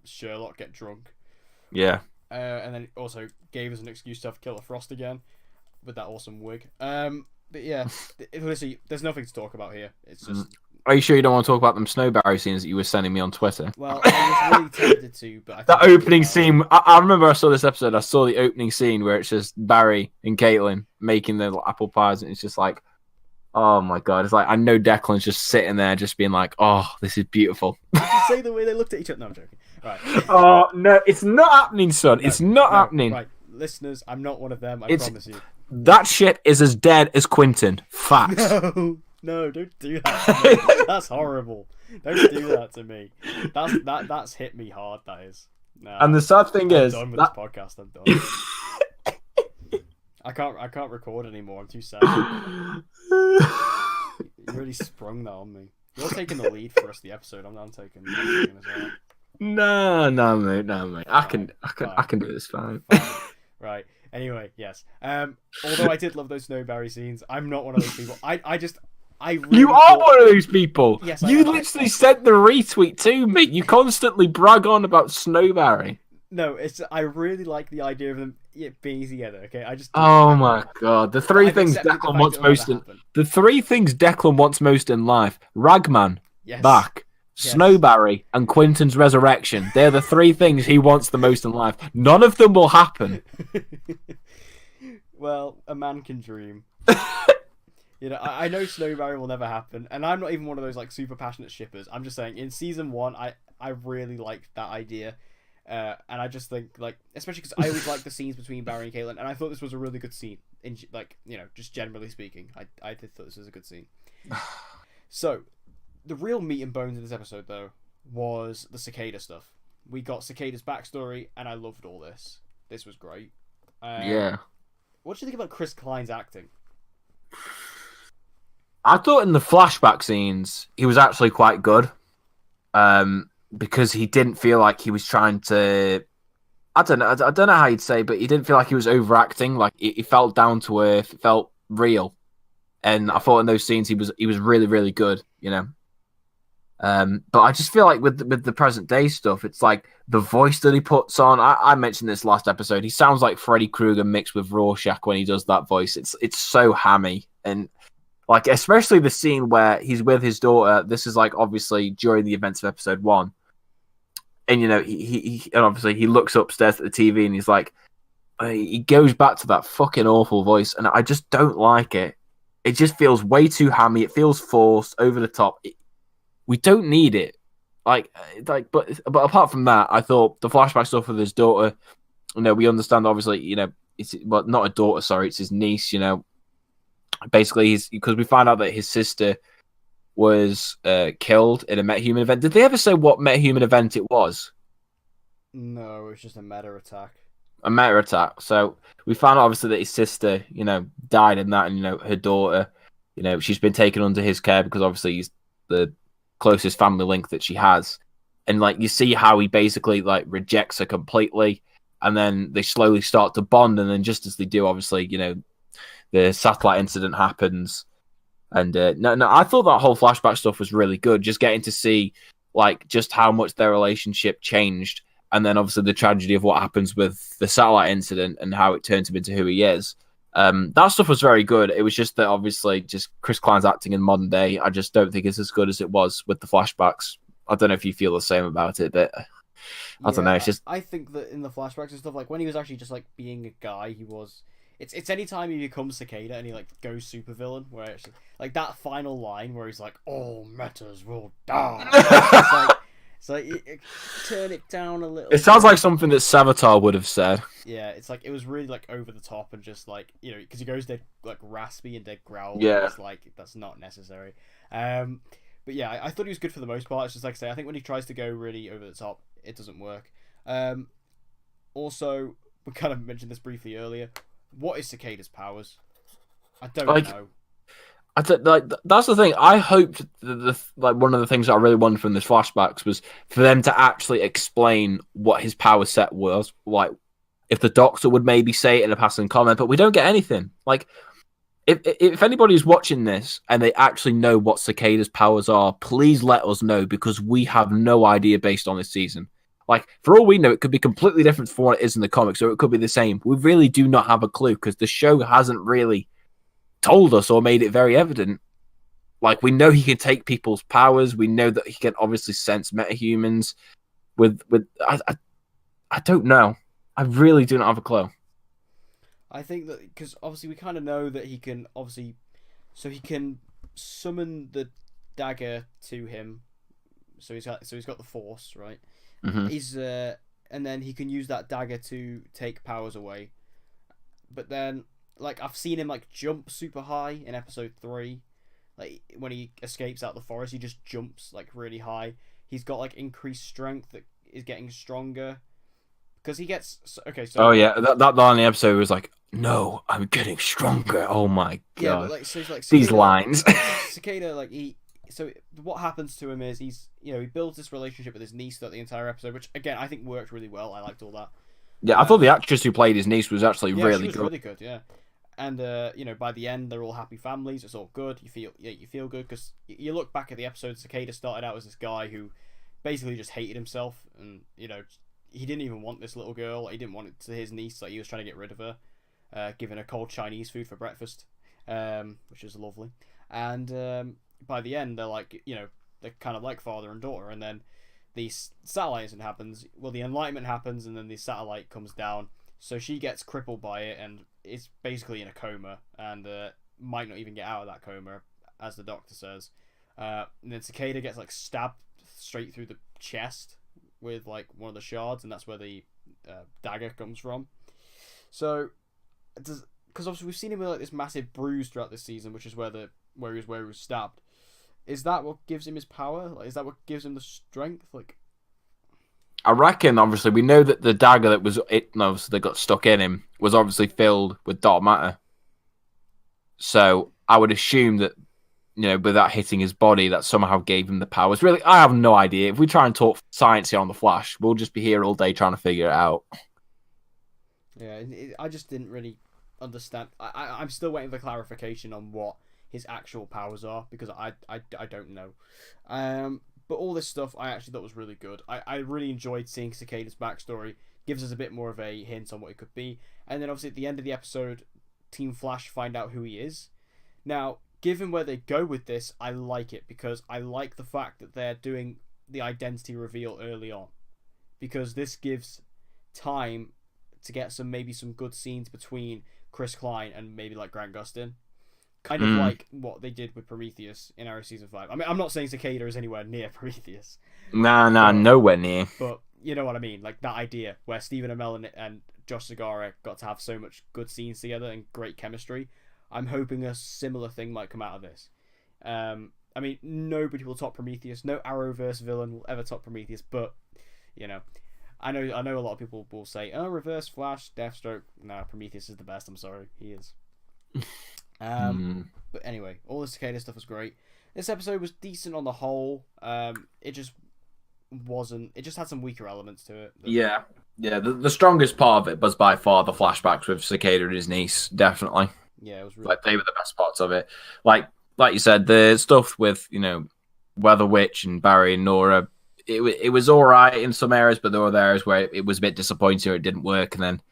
Sherlock get drunk. Yeah. And then it also gave us an excuse to have Killer Frost again with that awesome wig. But yeah, literally, there's nothing to talk about here. It's just. Are you sure you don't want to talk about them Snowberry scenes that you were sending me on Twitter? Well, I was really tempted to, but that opening scene. I remember I saw this episode. I saw the opening scene where it's just Barry and Caitlin making the apple pies, and it's just like, oh my god! It's like I know Declan's just sitting there, just being like, "Oh, this is beautiful." Did you say the way they looked at each other? No, I'm joking. Right. Oh no, it's not happening, son. It's not happening. Right, listeners, I'm not one of them. I promise you. That shit is as dead as Quentin. Facts. No, don't do that to me. That's horrible. Don't do that to me. That's hit me hard. That is. Nah, and the sad thing is, done with this podcast. I'm done. I can't record anymore. I'm too sad. You really sprung that on me. You're taking the lead for the rest of the episode. I'm taking as well. No, mate. I can do this fine. Right. Anyway, yes. Although I did love those Snowberry scenes, I'm not one of those people. I really you are one of those people. Yes, you literally sent the retweet to me. You constantly brag on about Snowberry. No, I really like the idea of them being together. Okay, Oh my god, the three things Declan wants most in the 3 things Declan wants most in life: Ragman, back, Snowberry, and Quentin's resurrection. They're the 3 things he wants the most in life. None of them will happen. Well, a man can dream. I know Snowberry will never happen, and I'm not even one of those super passionate shippers. I'm just saying, in season 1, I really liked that idea. And I just think, especially because I always like the scenes between Barry and Caitlin, and I thought this was a really good scene. Just generally speaking, I did thought this was a good scene. So, the real meat and bones of this episode, though, was the Cicada stuff. We got Cicada's backstory, and I loved all this. This was great. Yeah. What do you think about Chris Klein's acting? I thought in the flashback scenes, he was actually quite good. Because he didn't feel like he was trying to. I don't know how you'd say, but he didn't feel like he was overacting. Like he felt down to earth, it felt real, and I thought in those scenes he was really, really good. But I just feel like with the present day stuff, it's like the voice that he puts on. I mentioned this last episode. He sounds like Freddy Krueger mixed with Rorschach when he does that voice. It's so hammy, and especially the scene where he's with his daughter. This is obviously during the events of episode 1. and and obviously he looks upstairs at the TV and he's like, he goes back to that fucking awful voice, and I just don't like it. It just feels way too hammy. It feels forced, over the top. We don't need it. But apart from that, I thought the flashback stuff with his daughter. We understand obviously. It's not a daughter. Sorry, it's his niece. Basically, because we find out that his sister was killed in a MetaHuman event. Did they ever say what MetaHuman event it was? No, it was just a meta attack. A meta attack. So we found out obviously that his sister, died in that, and her daughter, she's been taken under his care because obviously he's the closest family link that she has, and you see how he basically rejects her completely, and then they slowly start to bond, and then just as they do, obviously, the satellite incident happens. And no, I thought that whole flashback stuff was really good. Just getting to see just how much their relationship changed, and then obviously the tragedy of what happens with the satellite incident and how it turns him into who he is. That stuff was very good. It was just that obviously just Chris Klein's acting in modern day, I just don't think it's as good as it was with the flashbacks. I don't know if you feel the same about it, but I don't know. It's just I think that in the flashbacks and stuff, when he was actually just being a guy, he was. It's any time he becomes Cicada and he goes supervillain, where actually that final line where he's like, "All metas will die." Turn it down a little. It sounds like something that Savitar would have said. Yeah, it's it was really over the top and just because he goes dead raspy and dead growl. Yeah, it's that's not necessary. But yeah, I thought he was good for the most part. It's just I say, I think when he tries to go really over the top, it doesn't work. Also, we kind of mentioned this briefly earlier. What is Cicada's powers? I don't know. That's the thing. I hoped that one of the things that I really wanted from this flashbacks was for them to actually explain what his power set was. If the Doctor would maybe say it in a passing comment, but we don't get anything. If anybody's watching this and they actually know what Cicada's powers are, please let us know, because we have no idea based on this season. For all we know, it could be completely different from what it is in the comics, or it could be the same. We really do not have a clue, because the show hasn't really told us or made it very evident. We know he can take people's powers. We know that he can obviously sense metahumans. I don't know. I really do not have a clue. I think that because obviously we kind of know that he can so he can summon the dagger to him. So he's got the Force, right? Mm-hmm. And then he can use that dagger to take powers away. But then, I've seen him jump super high in episode 3. When he escapes out the forest, he just jumps really high. He's got increased strength that is getting stronger because he gets oh yeah, that line in the episode was no, I'm getting stronger. Oh my god! Yeah, so he's these lines. Cicada, So what happens to him is he builds this relationship with his niece throughout the entire episode, which again I think worked really well. I liked all that. Yeah, I thought the actress who played his niece was actually really good. Really good, yeah. And by the end they're all happy families. It's all good. You feel good because you look back at the episode. Cicada started out as this guy who basically just hated himself, and he didn't even want this little girl. He didn't want it to his niece. He was trying to get rid of her, giving her cold Chinese food for breakfast, which is lovely. And by the end, they're they're kind of like father and daughter. And then the satellite incident happens. Well, the Enlightenment happens, and then the satellite comes down. So she gets crippled by it, and is basically in a coma, and might not even get out of that coma, as the Doctor says. And then Cicada gets stabbed straight through the chest with one of the shards, and that's where the dagger comes from. So, because obviously we've seen him with this massive bruise throughout this season, which is where he was stabbed. Is that what gives him his power? Is that what gives him the strength? I reckon, obviously, we know that the dagger that got stuck in him was obviously filled with dark matter. So I would assume that, with that hitting his body, that somehow gave him the powers. Really, I have no idea. If we try and talk science here on The Flash, we'll just be here all day trying to figure it out. Yeah, I just didn't really understand. I'm still waiting for clarification on what his actual powers are, because I don't know. But all this stuff I actually thought was really good. I really enjoyed seeing Cicada's backstory. Gives us a bit more of a hint on what it could be. And then obviously at the end of the episode, Team Flash find out who he is. Now, given where they go with this, I like it, because I like the fact that they're doing the identity reveal early on. because this gives time to get some good scenes between Chris Klein and maybe like Grant Gustin. Kind of like what they did with Prometheus in Arrow Season 5. I mean, I'm not saying Cicada is anywhere near Prometheus. Nah, nowhere near. But you know what I mean? Like that idea where Stephen Amell and Josh Segarra got to have so much good scenes together and great chemistry. I'm hoping a similar thing might come out of this. I mean, nobody will top Prometheus. No Arrowverse villain will ever top Prometheus. But, you know, I know a lot of people will say, oh, Reverse Flash, Deathstroke. No, Prometheus is the best. I'm sorry. He is. But anyway, all the Cicada stuff was great. This episode was decent on the whole. It just wasn't. It just had some weaker elements to it. Yeah. The strongest part of it was by far the flashbacks with Cicada and his niece. Definitely. Yeah, it was really like they were the best parts of it. Like you said, the stuff with Weather Witch and Barry and Nora. It was all right in some areas, but there were areas where it was a bit disappointing or it didn't work. And then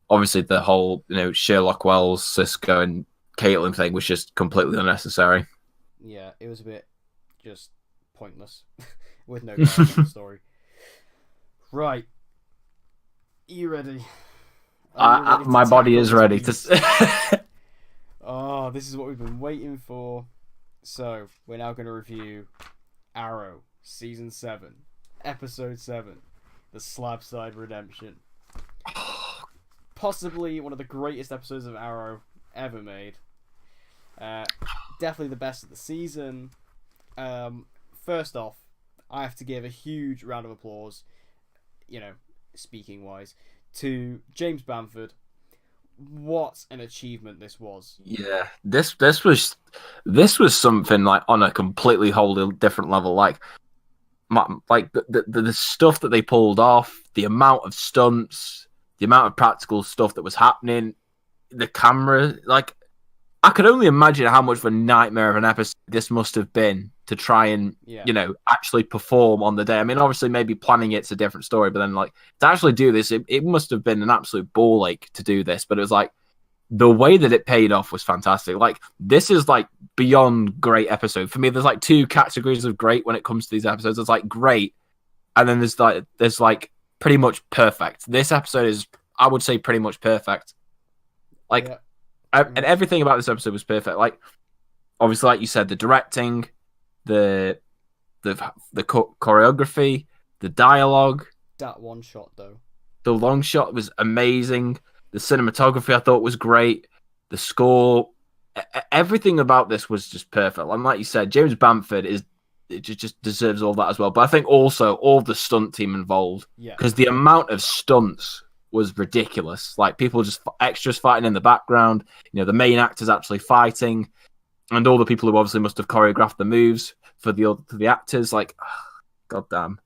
obviously the whole Sherlock Wells, Cisco, and Caitlin thing was just completely unnecessary. Yeah, it was a bit just pointless with no character in the story. Right. You ready? My body is ready to. Oh, this is what we've been waiting for. So, we're now going to review Arrow, Season 7, Episode 7, The Slabside Redemption. Possibly one of the greatest episodes of Arrow ever made. Definitely the best of the season. First off, I have to give a huge round of applause, speaking wise, to James Bamford. What an achievement this was. Yeah, this was something like on a completely whole different level. Like the stuff that they pulled off, the amount of stunts, the amount of practical stuff that was happening, the camera, like I could only imagine how much of a nightmare of an episode this must have been to try and actually perform on the day. I mean, obviously maybe planning it's a different story, but then like to actually do this, it must have been an absolute ball ache to do this. But it was like the way that it paid off was fantastic. Like this is like beyond great episode for me. There's like two categories of great when it comes to these episodes. There's like great, and then there's like pretty much perfect. This episode is, I would say, pretty much perfect. Like. Yeah. And everything about this episode was perfect. Like, obviously, like you said, the directing, the choreography, the dialogue. That one shot, though. The long shot was amazing. The cinematography, I thought, was great. The score, everything about this was just perfect. And like you said, James Bamford just deserves all that as well. But I think also all the stunt team involved, because the amount of stunts was ridiculous. Like people just extras fighting in the background, the main actors actually fighting, and all the people who obviously must have choreographed the moves for the actors. Like, goddamn.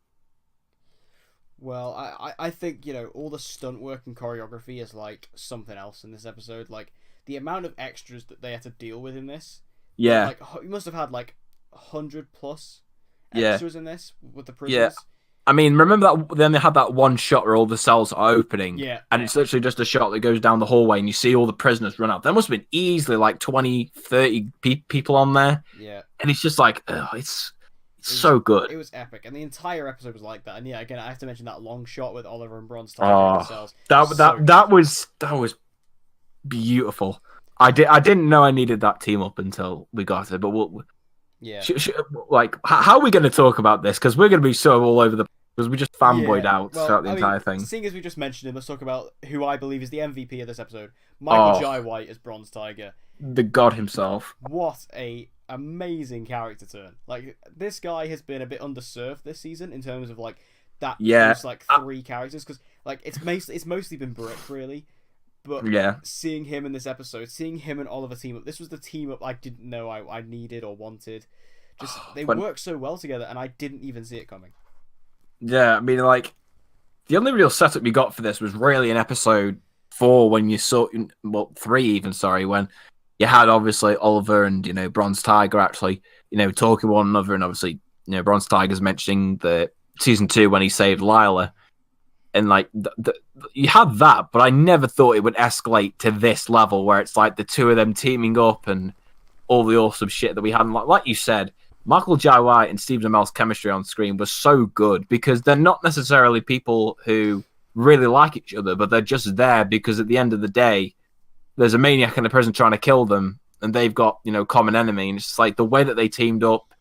Well, I think all the stunt work and choreography is like something else in this episode. Like the amount of extras that they had to deal with in this. Yeah. Like you must have had like 100+ extras in this with the prisoners. Yeah. I mean, remember that then they had that one shot where all the cells are opening, and it's literally just a shot that goes down the hallway, and you see all the prisoners run out. There must have been easily like 20, 30 people on there. Yeah. And it's just like, it's so good. It was epic, and the entire episode was like that. And again, I have to mention that long shot with Oliver and Bronze Tiger in the cells. That was beautiful. I didn't know I needed that team up until we got it, but we'll. Yeah. Like, how are we going to talk about this? Because we're going to be so all over because we just fanboyed out throughout the entire thing. Seeing as we just mentioned him, let's talk about who I believe is the MVP of this episode. Michael Jai White as Bronze Tiger. The god himself. What a amazing character turn. Like, this guy has been a bit underserved this season in terms of, like, those, like, three characters. Because, like, it's mostly been Brick, really. But seeing him in this episode, seeing him and Oliver team up, this was the team up I didn't know I needed or wanted. Just they worked so well together, and I didn't even see it coming. Yeah, I mean, like, the only real setup we got for this was really in episode 4 when you saw, 3 even, sorry, when you had obviously Oliver and, Bronze Tiger actually, talking to one another, and obviously, Bronze Tiger's mentioning the season 2 when he saved Lila. And like you had that, but I never thought it would escalate to this level where it's like the two of them teaming up and all the awesome shit that we had. And like you said, Michael Jai White and Stephen Amell's chemistry on screen was so good because they're not necessarily people who really like each other, but they're just there because at the end of the day, there's a maniac in the prison trying to kill them, and they've got, common enemy. And it's just like the way that they teamed up,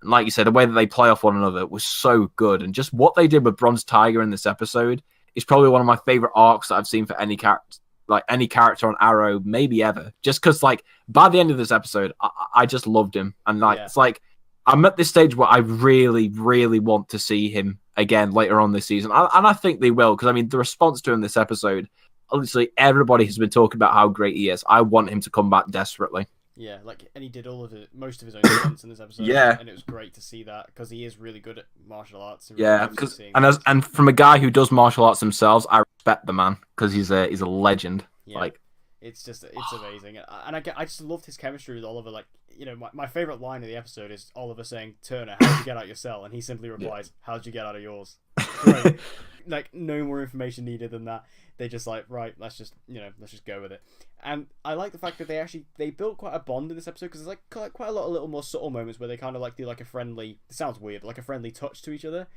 and like you said, the way that they play off one another was so good. And just what they did with Bronze Tiger in this episode is probably one of my favorite arcs that I've seen for any character on Arrow, maybe ever. Just because, like, by the end of this episode, I just loved him. And it's like, I'm at this stage where I really, really want to see him again later on this season. And I think they will, because, I mean, the response to him this episode, obviously, everybody has been talking about how great he is. I want him to come back desperately. Yeah, and he did most of his own stunts in this episode. Yeah. And it was great to see that, because he is really good at martial arts. And from a guy who does martial arts himself, I respect the man, because he's a legend. Yeah. It's amazing. And I just loved his chemistry with Oliver. Like, my favorite line of the episode is Oliver saying, "Turner, how'd you get out your cell?" And he simply replies, "How'd you get out of yours?" Great. Like, no more information needed than that. They just like, right, let's just go with it. And I like the fact that they built quite a bond in this episode, because there's like quite a lot of little more subtle moments where they kind of like do like a friendly, it sounds weird, but like a friendly touch to each other.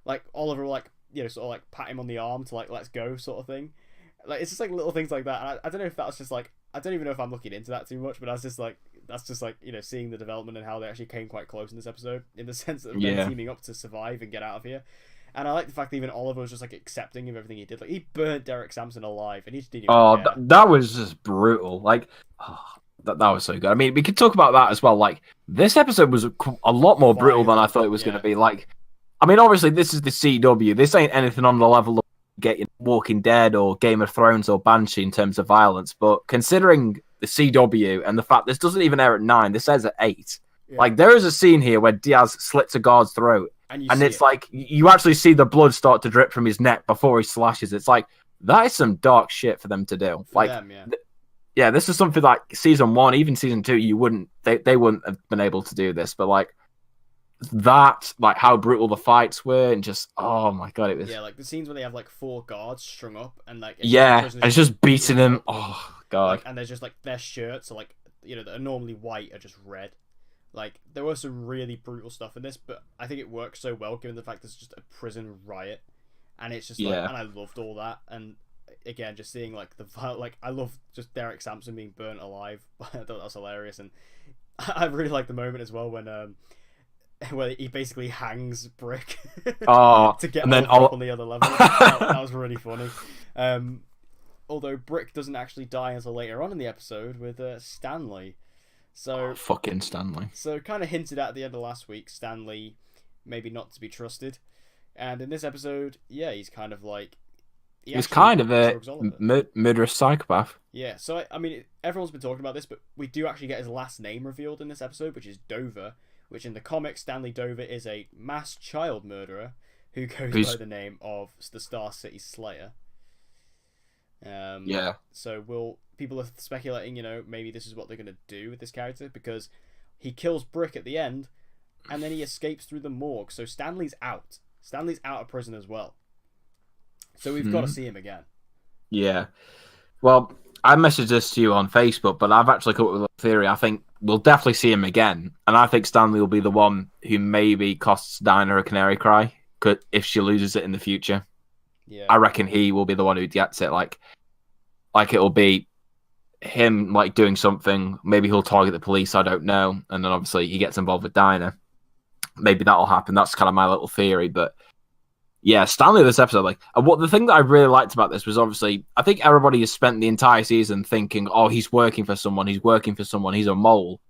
Like Oliver will like, sort of like pat him on the arm to like, let's go sort of thing. Like, it's just like little things like that. And I don't know if that was just like, I don't even know if I'm looking into that too much, but that's just like seeing the development and how they actually came quite close in this episode, in the sense that they're teaming up to survive and get out of here. And I like the fact that even Oliver was just like accepting of everything he did. Like, he burnt Derek Sampson alive, and he just didn't even care. That was just brutal. Like, that was so good. I mean, we could talk about that as well. Like, this episode was a lot more brutal than I thought it was going to be. Like, I mean, obviously, this is the CW. This ain't anything on the level of getting Walking Dead or Game of Thrones or Banshee in terms of violence. But considering the CW and the fact this doesn't even air at 9, this airs at 8. Yeah. Like, there is a scene here where Diaz slits a guard's throat. And it's like, you actually see the blood start to drip from his neck before he slashes. It's like, that is some dark shit for them to do. For them, this is something like season 1, even season 2, they wouldn't have been able to do this. But like that, like how brutal the fights were, and just, oh my god, it was. Yeah, like the scenes where they have like 4 guards strung up, and like and it's just beating them. Oh god. And there's just like their shirts are like, that are normally white are just red. Like, there was some really brutal stuff in this, but I think it works so well given the fact that it's just a prison riot, and it's just like, and I loved all that. And again, just seeing like I love just Derek Sampson being burnt alive. I thought that was hilarious, and I really like the moment as well when where he basically hangs Brick to get up on the other level. That was really funny. Although Brick doesn't actually die until later on in the episode with Stanley. So fucking Stanley. So kind of hinted at the end of last week, Stanley maybe not to be trusted, and in this episode, he's kind of like he's kind of a murderous psychopath. Yeah. So I mean, everyone's been talking about this, but we do actually get his last name revealed in this episode, which is Dover. Which in the comics, Stanley Dover is a mass child murderer who goes by the name of the Star City Slayer. So people are speculating, maybe this is what they're going to do with this character, because he kills Brick at the end, and then he escapes through the morgue. So Stanley's out. Stanley's out of prison as well. So we've got to see him again. Yeah. Well, I messaged this to you on Facebook, but I've actually come up with a theory. I think we'll definitely see him again, and I think Stanley will be the one who maybe costs Dinah a canary cry if she loses it in the future. Yeah. I reckon he will be the one who gets it. Like it'll be him like doing something. Maybe he'll target the police. I don't know. And then obviously he gets involved with Dinah. Maybe that'll happen. That's kind of my little theory. But yeah, Stanley this episode, the thing that I really liked about this was obviously I think everybody has spent the entire season thinking, oh, he's working for someone. He's a mole.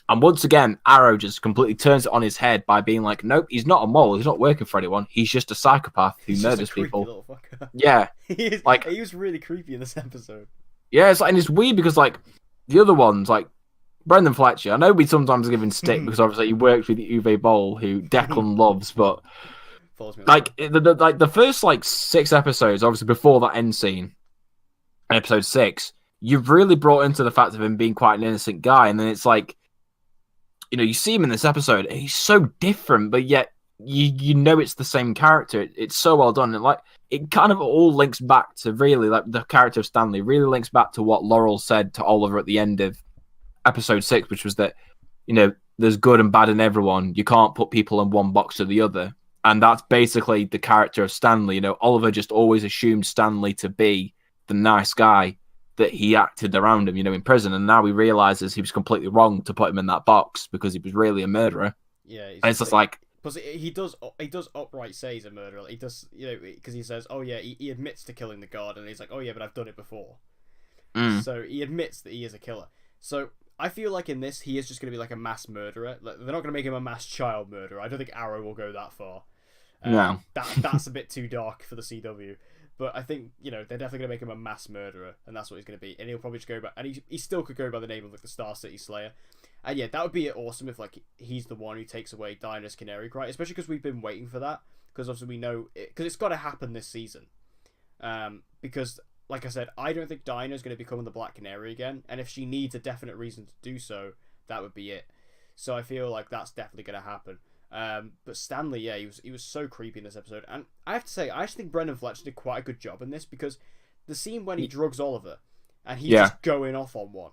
And once again, Arrow just completely turns it on his head by being like, nope, he's not a mole. He's not working for anyone. He's just a psychopath who murders people. Little fucker. Yeah. He was really creepy in this episode. Yeah, and it's weird because, the other ones, Brendan Fletcher, I know we sometimes give him stick because obviously he works with Uwe Boll, who Declan loves, but, the first, 6 episodes, obviously before that end scene, episode 6, you've really brought into the fact of him being quite an innocent guy, and then it's you see him in this episode, and he's so different, but yet you know it's the same character. It's so well done, and it kind of all links back to really the character of Stanley really links back to what Laurel said to Oliver at the end of episode 6, which was that there's good and bad in everyone. You can't put people in one box or the other. And that's basically the character of Stanley. You know, Oliver just always assumed Stanley to be the nice guy that he acted around him, you know, in prison. And now he realizes he was completely wrong to put him in that box because he was really a murderer. Yeah. And it's just like... Because he does outright say he's a murderer. He does, you know, because he says, oh, yeah, he admits to killing the guard. And he's like, oh, yeah, but I've done it before. So he admits that he is a killer. So I feel like in this, he is just going to be like a mass murderer. Like, they're not going to make him a mass child murderer. I don't think Arrow will go that far. No. That's a bit too dark for the CW. But I think, you know, they're definitely going to make him a mass murderer. And that's what he's going to be. And he'll probably just go by... And he still could go by the name of, like, the Star City Slayer. And yeah, that would be awesome if, like, he's the one who takes away Dinah's canary cry. Especially because we've been waiting for that. Because obviously we know... Because it's got to happen this season. Because... Like I said, I don't think Dinah's going to become the Black Canary again, and if she needs a definite reason to do so, that would be it. So I feel like that's definitely going to happen. But Stanley, yeah, he was so creepy in this episode, and I have to say, I actually think Brendan Fletcher did quite a good job in this, because the scene when he drugs Oliver, and he's just going off on one.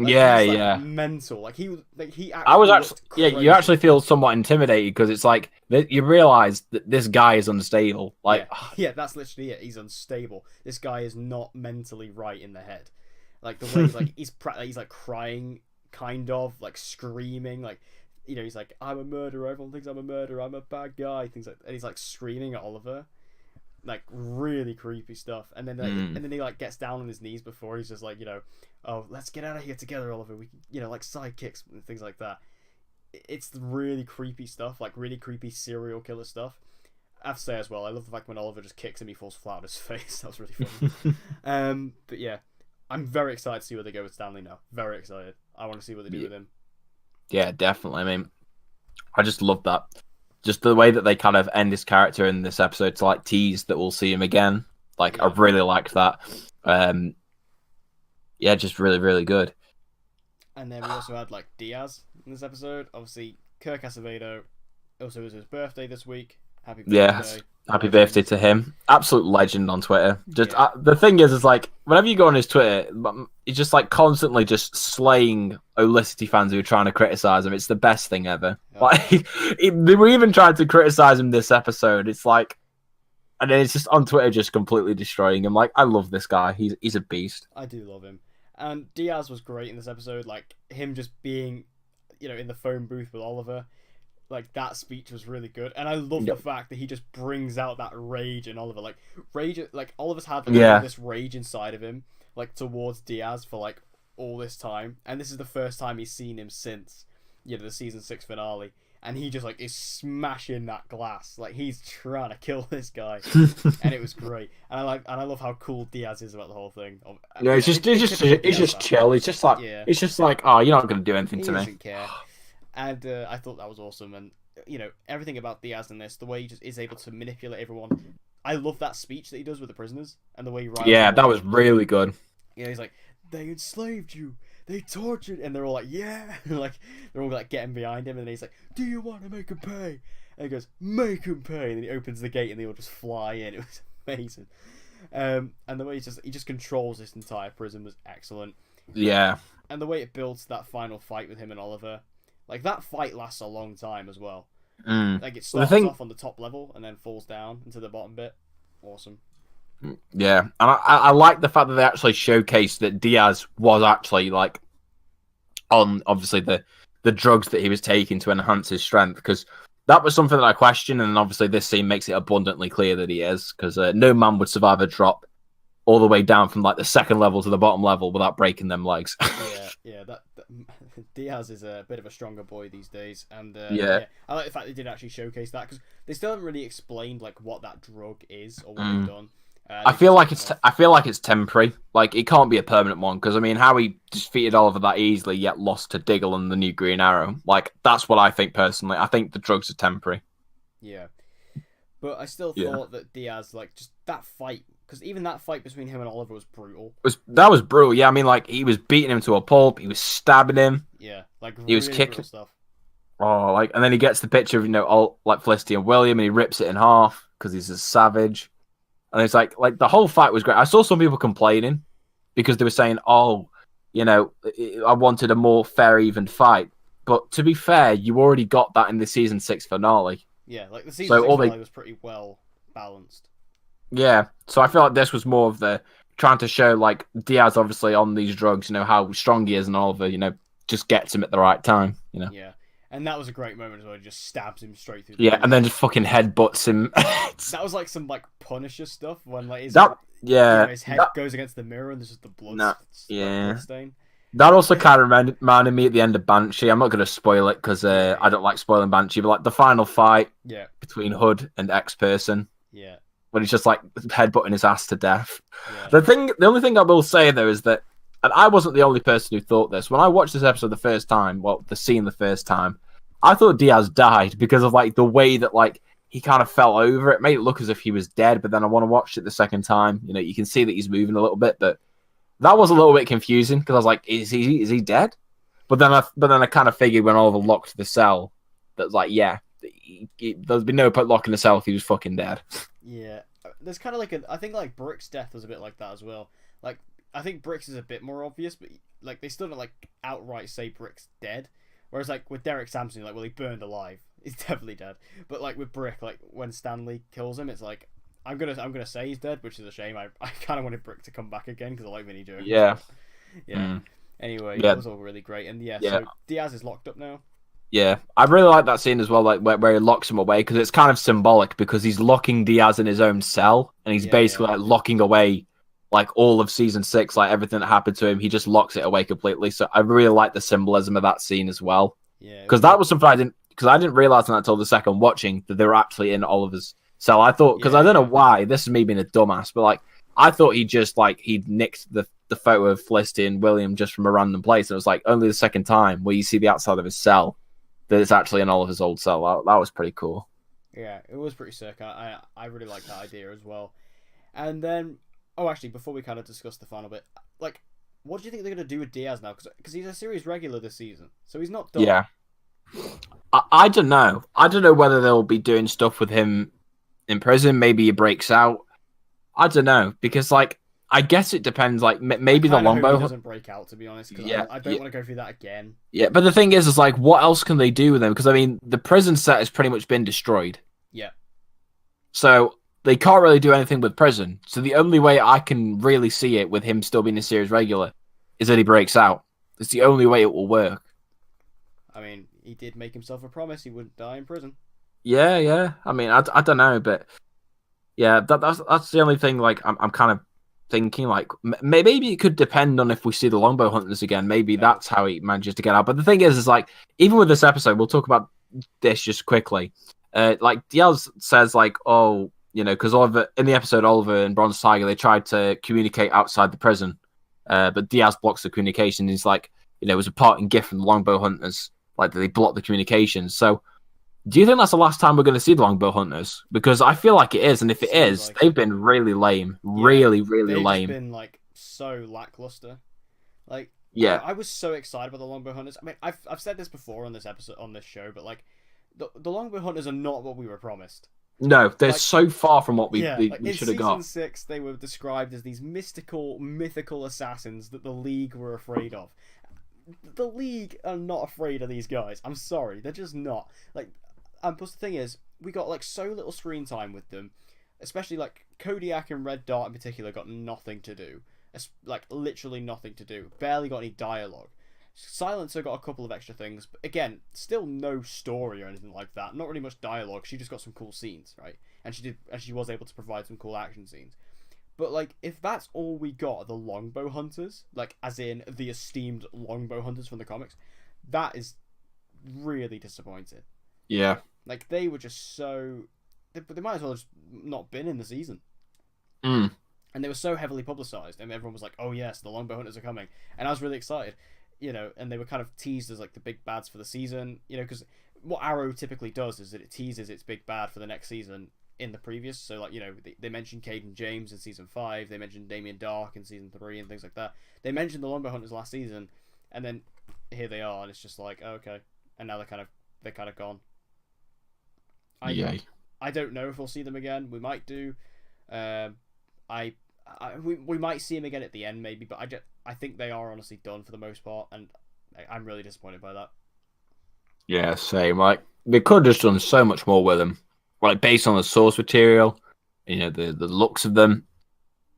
Like, he's, like, mental. Like he actually. I was actually, you actually feel somewhat intimidated because it's like you realize that this guy is unstable. Like, yeah, that's literally it. He's unstable. This guy is not mentally right in the head. Like the way he's like crying, kind of like screaming, like, you know, he's like, I'm a murderer. Everyone thinks I'm a murderer. I'm a bad guy. Things like, and he's like screaming at Oliver. Like really creepy stuff, and then and then he like gets down on his knees before he's just like, you know, oh, let's get out of here together, Oliver. We can, you know, like sidekicks and things like that. It's really creepy stuff, like really creepy serial killer stuff. I have to say as well, I love the fact when Oliver just kicks him, he falls flat on his face. That was really funny. But yeah, I'm very excited to see where they go with Stanley now. Very excited. I want to see what they do with him. Yeah, definitely. I mean, I just love that. Just the way that they kind of end his character in this episode to like tease that we'll see him again. Like, I really liked that. Yeah, just really, really good. And then we also had like Diaz in this episode. Obviously, Kirk Acevedo. Also, it was his birthday this week. Happy birthday. Yeah, happy birthday to him. Absolute legend on Twitter. Just the thing is like, whenever you go on his Twitter, he's just like constantly just slaying Olicity fans who are trying to criticize him. It's the best thing ever. Oh. Like, they were even trying to criticize him this episode. It's like, and then it's just on Twitter just completely destroying him. Like, I love this guy. He's a beast. I do love him. And Diaz was great in this episode. Like, him just being, you know, in the phone booth with Oliver. Like, that speech was really good. And I love the fact that he just brings out that rage in Oliver. Like, Oliver's had this rage inside of him, like, towards Diaz for, like, all this time. And this is the first time he's seen him since, you know, the season 6 finale. And he just, like, is smashing that glass. Like, he's trying to kill this guy. And it was great. And I love how cool Diaz is about the whole thing. Yeah, he's just chill. He's just like, it's just like, oh, you're not going to do anything to me. He doesn't care. And I thought that was awesome. And, you know, everything about Diaz in this, the way he just is able to manipulate everyone. I love that speech that he does with the prisoners. And the way he writes. Yeah, that was really good. You know, he's like, they enslaved you. They tortured. And they're all like, yeah. Like, they're all like getting behind him. And then he's like, do you want to make him pay? And he goes, make him pay. And then he opens the gate and they all just fly in. It was amazing. And the way he just controls this entire prison was excellent. Yeah. And the way it builds that final fight with him and Oliver. Like, that fight lasts a long time as well. Like, it starts off on the top level and then falls down into the bottom bit. Awesome. Yeah, and I like the fact that they actually showcased that Diaz was actually, like, on, obviously, the drugs that he was taking to enhance his strength, because that was something that I questioned, and obviously this scene makes it abundantly clear that he is, because no man would survive a drop all the way down from, like, the second level to the bottom level without breaking them legs. Yeah, that Diaz is a bit of a stronger boy these days, and yeah, I like the fact they did actually showcase that, because they still haven't really explained like what that drug is or what they've done. I feel like it's temporary. Like, it can't be a permanent one, because I mean, how he defeated Oliver that easily yet lost to Diggle and the new Green Arrow. Like, that's what I think personally. I think the drugs are temporary. Yeah, but I still thought that Diaz, like, just that fight. Because even that fight between him and Oliver was brutal. That was brutal, yeah. I mean, like, he was beating him to a pulp. He was stabbing him. Yeah, like, he was really kicking stuff. Oh, like, and then he gets the picture of, you know, all, like, Felicity and William, and he rips it in half because he's a savage. And it's like the whole fight was great. I saw some people complaining because they were saying, oh, you know, I wanted a more fair, even fight. But to be fair, you already got that in the season 6 finale. Yeah, like the season 6 finale was pretty well balanced. Yeah, so I feel like this was more of the trying to show like Diaz obviously on these drugs, how strong he is, and Oliver, just gets him at the right time, Yeah, and that was a great moment as well. He just stabs him straight through. Yeah, and then just fucking headbutts him. That was like some like Punisher stuff when like his head goes against the mirror and there's just the blood. Blood stain. That also kind of reminded me at the end of Banshee. I'm not going to spoil it because I don't like spoiling Banshee, but like the final fight between Hood and X-Person. Yeah. When he's just like headbutting his ass to death. Yeah. The only thing I will say though is that, and I wasn't the only person who thought this, when I watched this episode the first time, the scene the first time, I thought Diaz died because of like the way that like he kind of fell over. It made it look as if he was dead, but then I want to watch it the second time. You can see that he's moving a little bit, but that was a little bit confusing because I was like, is he dead? But then I kind of figured when Oliver locked the cell, that was like, there'd be no point locking the cell if he was fucking dead. Yeah, there's kind of like I think like Brick's death was a bit like that as well. Like I think Brick's is a bit more obvious, but like they still don't like outright say Brick's dead. Whereas like with Derek Sampson, like he burned alive, he's definitely dead. But like with Brick, like when Stanley kills him, it's like I'm gonna say he's dead, which is a shame. I kind of wanted Brick to come back again because I like Vinny doing. Yeah. Yeah. Anyway, it was all really great, and so Diaz is locked up now. Yeah, I really like that scene as well, like where he locks him away, because it's kind of symbolic because he's locking Diaz in his own cell, and he's basically like locking away like all of season 6, like everything that happened to him. He just locks it away completely. So I really like the symbolism of that scene as well. Yeah, because that was something I didn't realize that until the second watching that they were actually in Oliver's cell. I thought because I don't know why, this is me being a dumbass, but like I thought he'd nicked the photo of Felicity and William just from a random place. And it was like only the second time where you see the outside of his cell that it's actually in Oliver's old cell. That was pretty cool. Yeah, it was pretty sick. I really like that idea as well. And then, actually, before we kind of discuss the final bit, like, what do you think they're going to do with Diaz now? Because he's a series regular this season, so he's not done. Yeah. I don't know. I don't know whether they'll be doing stuff with him in prison. Maybe he breaks out. I don't know, because, like, I guess it depends. Like maybe the longbow doesn't break out, to be honest. Because I don't want to go through that again. Yeah, but the thing is like, what else can they do with him? Because I mean, the prison set has pretty much been destroyed. Yeah. So they can't really do anything with prison. So the only way I can really see it with him still being a series regular is that he breaks out. It's the only way it will work. I mean, he did make himself a promise he wouldn't die in prison. Yeah. I mean, I don't know, but yeah, that's the only thing. Like, I'm kind of thinking like maybe it could depend on if we see the longbow hunters again. Maybe that's how he manages to get out. But the thing is like, even with this episode, we'll talk about this just quickly. Like Diaz says like, because Oliver in the episode, Oliver and Bronze Tiger, they tried to communicate outside the prison, but Diaz blocks the communication. He's like, it was a parting gift from the longbow hunters, like they blocked the communications. So do you think that's the last time we're going to see the longbow hunters? Because I feel like it is, and if it is, they've been really lame, really lame. They've been like so lackluster. Like, I was so excited about the longbow hunters. I mean, I've said this before on this episode on this show, but like the longbow hunters are not what we were promised. No, they're so far from what we should have got. In season 6, they were described as these mythical assassins that the League were afraid of. The League are not afraid of these guys. I'm sorry, they're just not. Like. And plus the thing is, we got like so little screen time with them, especially like Kodiak and Red Dart in particular got nothing to do, like literally nothing to do. Barely got any dialogue. Silencer got a couple of extra things, but again, still no story or anything like that. Not really much dialogue. She just got some cool scenes, right? And she was able to provide some cool action scenes. But like, if that's all we got, the longbow hunters, like as in the esteemed longbow hunters from the comics, that is really disappointing. Yeah. Like, they were just so... They might as well have just not been in the season. Mm. And they were so heavily publicised, and everyone was like, oh yes, the longbow hunters are coming. And I was really excited, and they were kind of teased as, like, the big bads for the season, because what Arrow typically does is that it teases its big bad for the next season in the previous. So, like, they mentioned Caden James in season 5, they mentioned Damien Dark in season 3, and things like that. They mentioned the longbow hunters last season, and then here they are, and it's just like, oh, okay. And now they're kind of gone. I don't know if we'll see them again. We might do. We might see him again at the end, maybe. But I think they are honestly done for the most part, and I'm really disappointed by that. Yeah, same. Like they could have just done so much more with them, like based on the source material, the looks of them.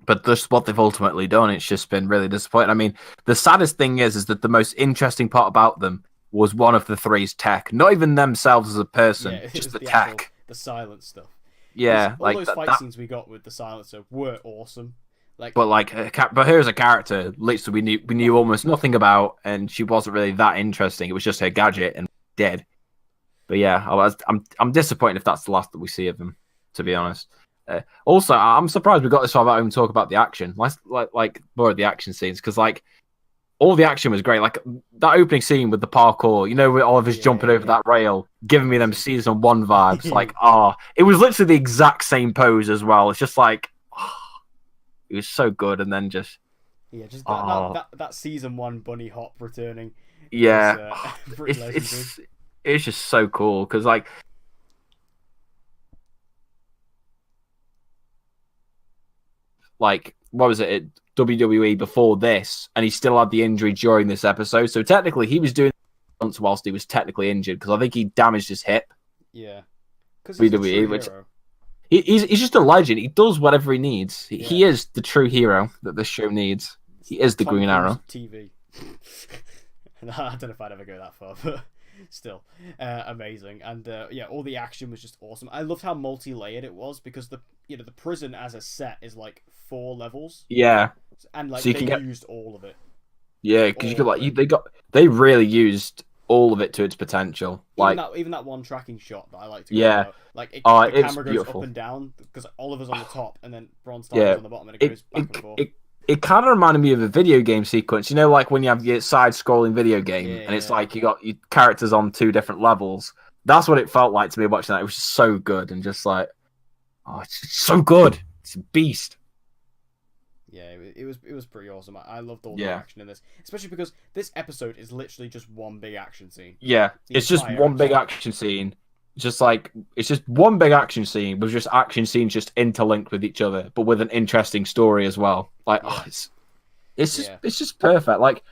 But just what they've ultimately done, it's just been really disappointing. I mean, the saddest thing is that the most interesting part about them was one of the three's tech, not even themselves as a person, Yeah, it just was the the tech. the silent stuff. Because Yeah, all like those fight that. scenes we got with the silencer were awesome. Like, But like, but here's a character literally we knew almost nothing about, and she wasn't really that interesting. It was just her gadget and dead. But yeah, I'm disappointed if that's the last that we see of them, to be honest. Also, I'm surprised we got this far without even talk about the action. Let's like more of the action scenes because like all the action was great. Like that opening scene with the parkour, where Oliver's jumping over that rail, giving me them season 1 vibes. Like, it was literally the exact same pose as well. It's just like, it was so good, and then just just that season 1 bunny hop returning. Yeah, is, pretty legendary. It's just so cool because like what was it at WWE before this, and he still had the injury during this episode. So technically, he was doing it whilst he was technically injured because I think he damaged his hip. Yeah, because he's WWE, a true hero. He's just a legend. He does whatever he needs. He is the true hero that this show needs. He is the Green Arrow. TV. I don't know if I'd ever go that far, but still, amazing. And all the action was just awesome. I loved how multi-layered it was because the prison as a set is like 4 levels. Yeah, and like so they used all of it. Yeah, because you could they really used all of it to its potential. Like even that one tracking shot that I like to about. Like the camera goes beautiful. up and down because Oliver's on the top and then Bronze Tiger's on the bottom and it goes back and forth. It kind of reminded me of a video game sequence, like when you have your side-scrolling video game, and it's like you got your characters on 2 different levels. That's what it felt like to me watching that. It was just so good, and just like, it's so good. It's a beast. Yeah, it was pretty awesome. I loved all the action in this, especially because this episode is literally just one big action scene. Yeah, it's just one big action scene. It's just one big action scene with just action scenes just interlinked with each other, but with an interesting story as well. Like, it's just perfect. Like,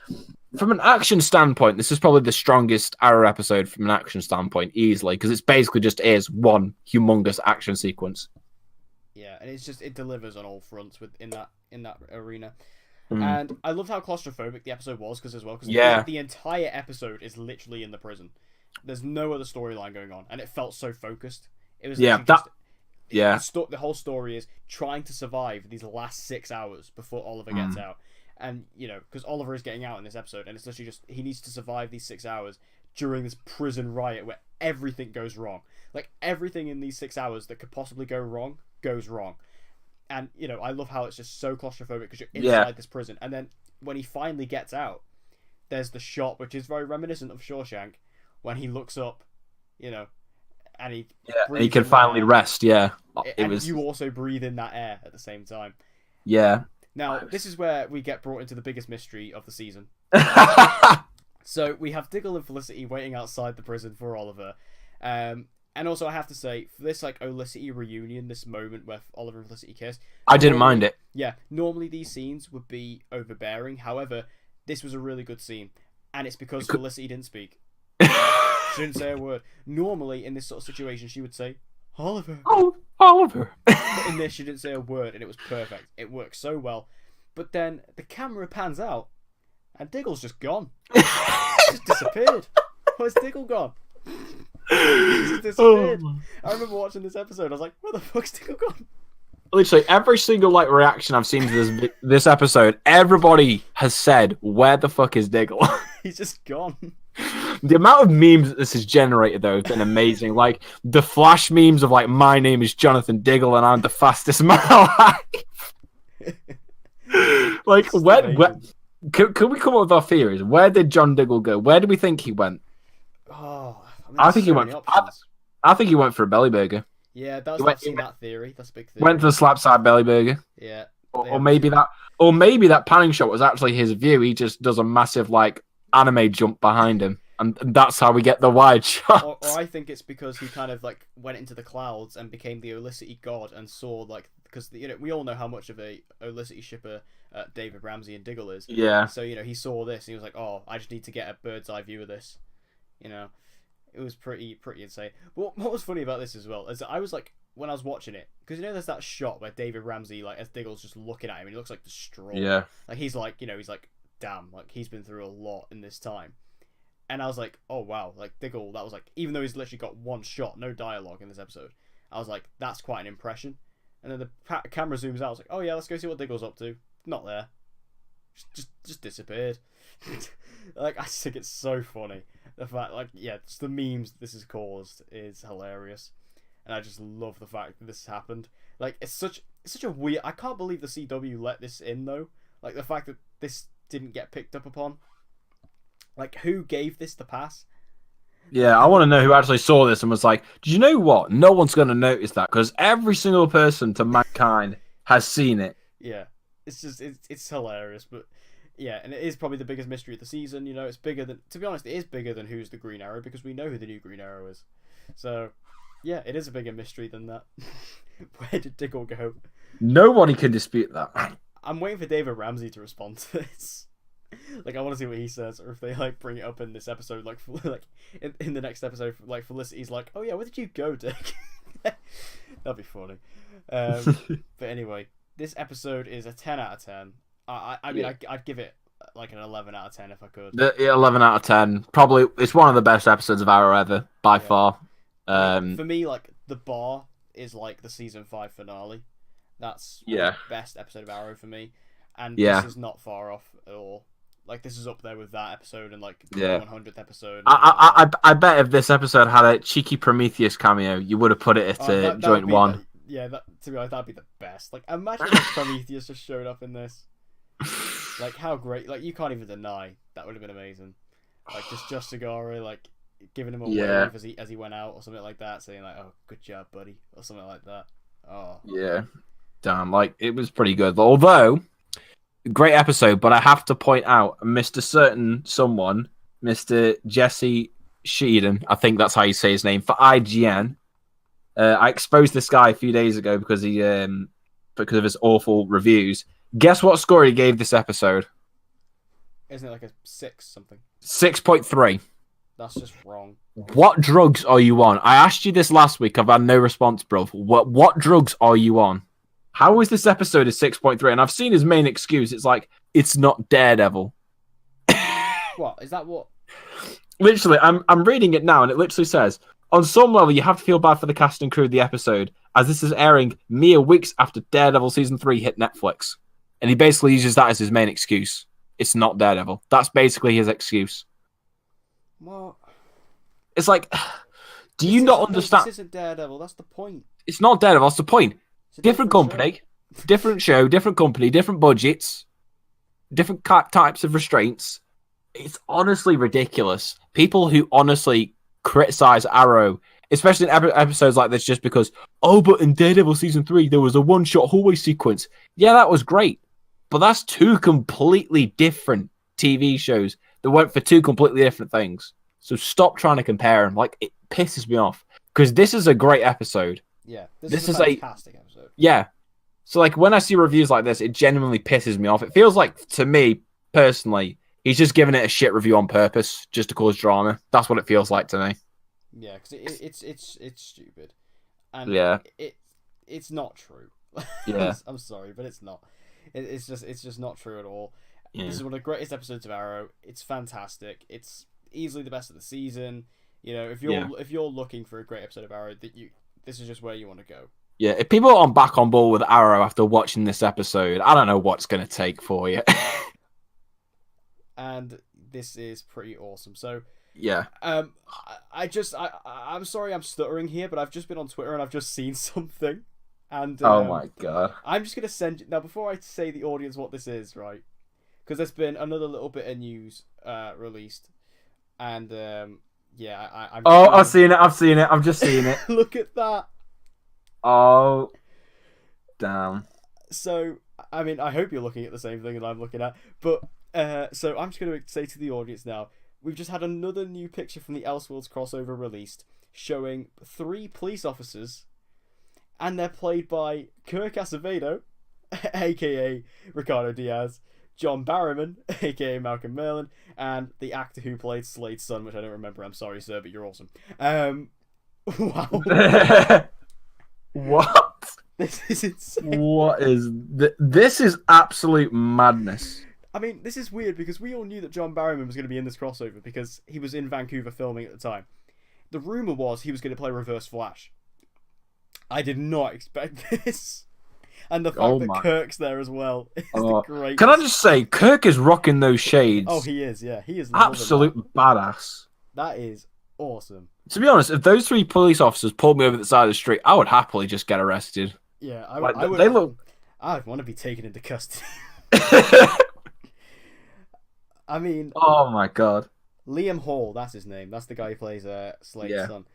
from an action standpoint, this is probably the strongest Arrow episode from an action standpoint, easily, because it's basically just is one humongous action sequence. Yeah, and it delivers on all fronts in that arena. And I loved how claustrophobic the episode was because the entire episode is literally in the prison. There's no other storyline going on, and it felt so focused. It was the whole story is trying to survive these last 6 hours before Oliver gets out, and because Oliver is getting out in this episode, and it's literally just he needs to survive these 6 hours during this prison riot where everything goes wrong. Like everything in these 6 hours that could possibly go wrong goes wrong, and I love how it's just so claustrophobic because you're inside this prison, and then when he finally gets out, there's the shot which is very reminiscent of Shawshank. When he looks up, and he can finally rest. Yeah, you also breathe in that air at the same time. Yeah. Now this is where we get brought into the biggest mystery of the season. So we have Diggle and Felicity waiting outside the prison for Oliver, and also I have to say for this like Olicity reunion, this moment where Oliver and Felicity kiss, I didn't mind it. Yeah, normally these scenes would be overbearing. However, this was a really good scene, and it's because Felicity didn't speak. She didn't say a word. Normally, in this sort of situation, she would say, Oliver. Oh, Oliver. But in this, she didn't say a word, and it was perfect. It worked so well. But then the camera pans out, and Diggle's just gone. Just disappeared. Where's Diggle gone? He just disappeared. I remember watching this episode. I was like, where the fuck's Diggle gone? Literally, every single reaction I've seen to this episode, everybody has said, "Where the fuck is Diggle?" He's just gone. The amount of memes that this has generated, though, has been amazing. Like the flash memes of my name is Jonathan Diggle and I'm the fastest man alive. Can we come up with our theories? Where did John Diggle go? Where do we think he went? I think he went. I think he went for a belly burger. Yeah, I've seen that theory. That's a big theory. Went for the slapside belly burger. Yeah. Or maybe that panning shot was actually his view. He just does a massive anime jump behind him, and that's how we get the wide shot. Or I think it's because he kind of went into the clouds and became the Olicity god and saw because we all know how much of a Olicity shipper David Ramsey and Diggle is. Yeah. So he saw this and he was like, oh, I just need to get a bird's eye view of this, It was pretty insane. But what was funny about this as well is that I was like, when I was watching it, because there's that shot where David Ramsey, like, as Diggle's just looking at him, and he looks like distraught. Yeah. Like, he's like, he's like, damn, like, he's been through a lot in this time. And I was like, oh wow, like, Diggle, that was like, even though he's literally got one shot, no dialogue in this episode, I was like, that's quite an impression. And then the camera zooms out, I was like, oh yeah, let's go see what Diggle's up to. Not there. Just disappeared. Like, I just think it's so funny. The fact, like, yeah, just the memes this has caused is hilarious. And I just love the fact that this happened. Like, it's such a weird... I can't believe the CW let this in, though. Like, the fact that this didn't get picked up upon. Like, who gave this the pass? Yeah, I want to know who actually saw this and was like, "Do you know what? No one's going to notice that because every single person to mankind has seen it." Yeah, it's just it's hilarious, but yeah, and it is probably the biggest mystery of the season. It's bigger than, to be honest, it is bigger than who's the Green Arrow because we know who the new Green Arrow is. So yeah, it is a bigger mystery than that. Where did Diggle go? Nobody can dispute that. I'm waiting for David Ramsey to respond to this. Like, I want to see what he says, or if they like bring it up in this episode, like in the next episode, like Felicity's like, "Oh yeah, where did you go, Dick?" That'd be funny. But anyway, this episode is a 10 out of 10. I mean, I'd give it like an 11 out of 10 if I could. 11 out of 10. Probably, it's one of the best episodes of Arrow ever by far. For me, like, the bar is like the season 5 finale. That's the best episode of Arrow for me, and this is not far off at all. Like, this is up there with that episode and, like, the 100th episode. I bet if this episode had a cheeky Prometheus cameo, you would have put it at joint one. To be honest, that'd be the best. Like, imagine if Prometheus just showed up in this. Like, how great. Like, you can't even deny. That would have been amazing. Like, just Sagara, like, giving him a wave as he went out or something like that, saying, like, "Oh, good job, buddy," or something like that. Oh. Yeah. Damn, like, it was pretty good. Although... great episode, but I have to point out Mr. Certain Someone, Mr. Jesse Sheehan, I think that's how you say his name, for IGN. I exposed this guy a few days ago because of his awful reviews. Guess what score he gave this episode? Isn't it like a 6 something? 6.3. That's just wrong. What drugs are you on? I asked you this last week. I've had no response, bro. What drugs are you on? How is this episode a 6.3? And I've seen his main excuse. It's like, it's not Daredevil. What? Is that what? Literally, I'm reading it now, and it literally says, on some level, you have to feel bad for the cast and crew of the episode, as this is airing mere weeks after Daredevil Season 3 hit Netflix. And he basically uses that as his main excuse. It's not Daredevil. That's basically his excuse. What? It's like, do you not understand? This isn't Daredevil. That's the point. It's not Daredevil. That's the point. Different company, different show, different company, different budgets, different types of restraints. It's honestly ridiculous. People who honestly criticize Arrow, especially in episodes like this, just because, oh, but in Daredevil Season 3, there was a one-shot hallway sequence. Yeah, that was great. But that's two completely different TV shows that went for two completely different things. So stop trying to compare them. Like, it pisses me off. Because this is a great episode. Yeah, this is a fantastic episode. Yeah. So, like, when I see reviews like this, it genuinely pisses me off. It feels like, to me, personally, he's just giving it a shit review on purpose, just to cause drama. That's what it feels like to me. Yeah, because it's stupid. And it's not true. Yeah. I'm sorry, but it's not. It's just not true at all. Yeah. This is one of the greatest episodes of Arrow. It's fantastic. It's easily the best of the season. If you're looking for a great episode of Arrow, this is just where you want to go. Yeah, if people aren't back on board with Arrow after watching this episode, I don't know what's going to take for you. And this is pretty awesome. So yeah, I'm sorry I'm stuttering here, but I've just been on Twitter and I've just seen something. And oh my god, I'm just gonna send you now before I say the audience what this is, right? Because there's been another little bit of news released, and I've seen it. I've just seen it. Look at that. Oh, damn. So, I mean, I hope you're looking at the same thing that I'm looking at. But, so I'm just going to say to the audience now, we've just had another new picture from the Elseworlds crossover released, showing 3 police officers, and they're played by Kirk Acevedo, a.k.a. Ricardo Diaz, John Barrowman, aka Malcolm Merlin, and the actor who played Slade's son, which I don't remember. I'm sorry, sir, but you're awesome. Wow. What? This is insane. What is this? Is absolute madness. I mean, this is weird because we all knew that John Barrowman was going to be in this crossover because he was in Vancouver filming at the time. The rumor was he was going to play Reverse Flash. I did not expect this. And the fact that Kirk's there as well is the greatest. Can I just say, Kirk is rocking those shades. Oh, he is, yeah. He is absolute badass. That is awesome. To be honest, if those 3 police officers pulled me over the side of the street, I would happily just get arrested. Yeah, I would. They look. I'd want to be taken into custody. I mean, oh my god, Liam Hall, that's his name. That's the guy who plays Slade's son.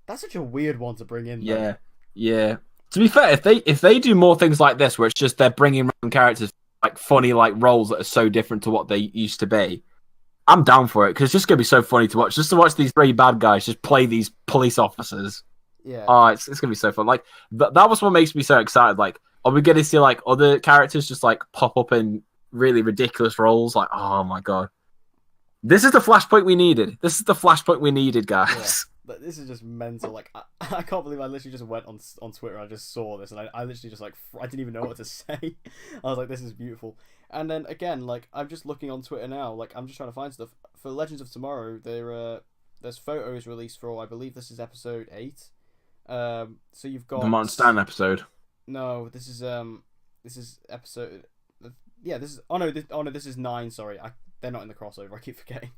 That's such a weird one to bring in. Though. Yeah. To be fair, if they do more things like this, where it's just they're bringing random characters like funny like roles that are so different to what they used to be, I'm down for it because it's just gonna be so funny to watch. Just to watch these 3 bad guys just play these police officers. Yeah. Oh, it's gonna be so fun. Like that was what makes me so excited. Like, are we gonna see like other characters just like pop up in really ridiculous roles? Like, oh my god, this is the flashpoint we needed. This is the flashpoint we needed, guys. Yeah. But this is just mental. Like, I can't believe I literally just went on Twitter and I just saw this and I literally just like I didn't even know what to say. I was like, this is beautiful. And then again, like I'm just looking on Twitter now. Like I'm just trying to find stuff for Legends of Tomorrow. There's photos released for I believe this is episode 8. So you've got the Martin Stan episode. No, this is episode. Yeah, this is. This is 9. Sorry, they're not in the crossover. I keep forgetting.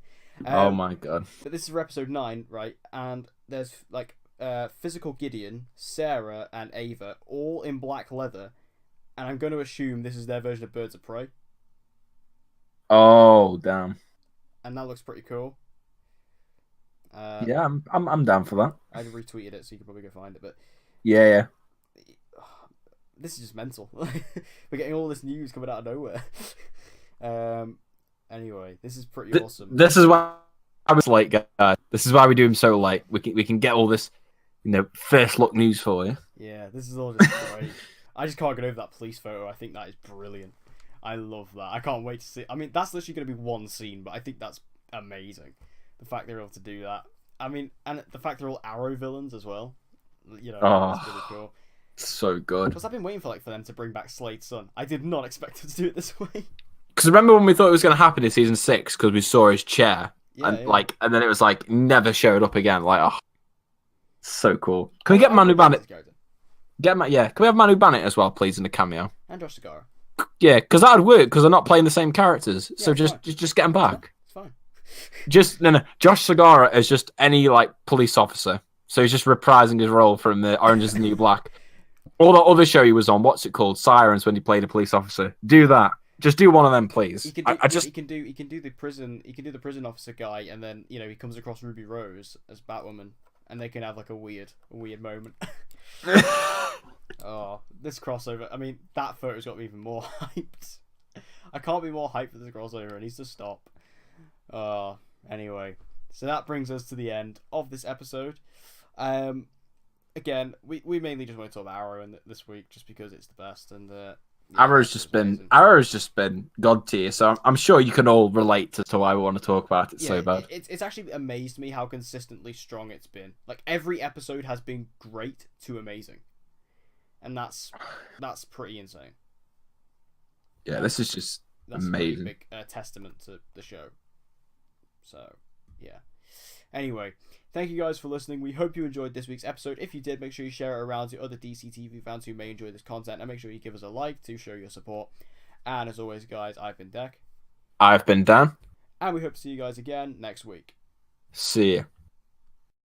Oh my god! But this is for episode 9, right? And there's like Physical Gideon, Sarah, and Ava all in black leather, and I'm going to assume this is their version of Birds of Prey. Oh damn! And that looks pretty cool. Yeah, I'm down for that. I retweeted it, so you can probably go find it. But yeah. This is just mental. We're getting all this news coming out of nowhere. Anyway, this is pretty awesome. This is why I was late, guys. This is why we do them so late. We can get all this, first look news for you. Yeah, this is all just great. I just can't get over that police photo. I think that is brilliant. I love that. I can't wait to see. I mean, that's literally going to be one scene, but I think that's amazing. The fact they're able to do that. I mean, and the fact they're all Arrow villains as well. That's really cool. So good. Because I've been waiting for them to bring back Slade's son. I did not expect them to do it this way. Because remember when we thought it was going to happen in season 6 because we saw his chair and then it was like never showed up again. Like, oh, so cool. Can we get Manu Bennett? Can we have Manu Bennett as well, please, in a cameo? And Josh Segarra. Yeah, because that would work because they're not playing the same characters. So just get them back. It's fine. No. Josh Segarra is just any like police officer. So he's just reprising his role from the Orange Is the New Black. Or the other show he was on, what's it called? Sirens, when he played a police officer. Do that. Just do one of them, please. He can do the prison officer guy, and then he comes across Ruby Rose as Batwoman, and they can have like a weird moment. Oh, this crossover! I mean, that photo's got me even more hyped. I can't be more hyped for this crossover. It needs to stop. Anyway, so that brings us to the end of this episode. Again, we mainly just want to talk about Arrow this week, just because it's the best, and Arrow's just been god tier, so I'm sure you can all relate to why we want to talk about it so bad. It's actually amazed me how consistently strong it's been. Like every episode has been great to amazing, and that's pretty insane. Yeah, this is just amazing. That's a big testament to the show. So yeah. Anyway, thank you guys for listening. We hope you enjoyed this week's episode. If you did, make sure you share it around to other DCTV fans who may enjoy this content, and make sure you give us a like to show your support. And as always, guys, I've been Deck. I've been Dan. And we hope to see you guys again next week. See ya.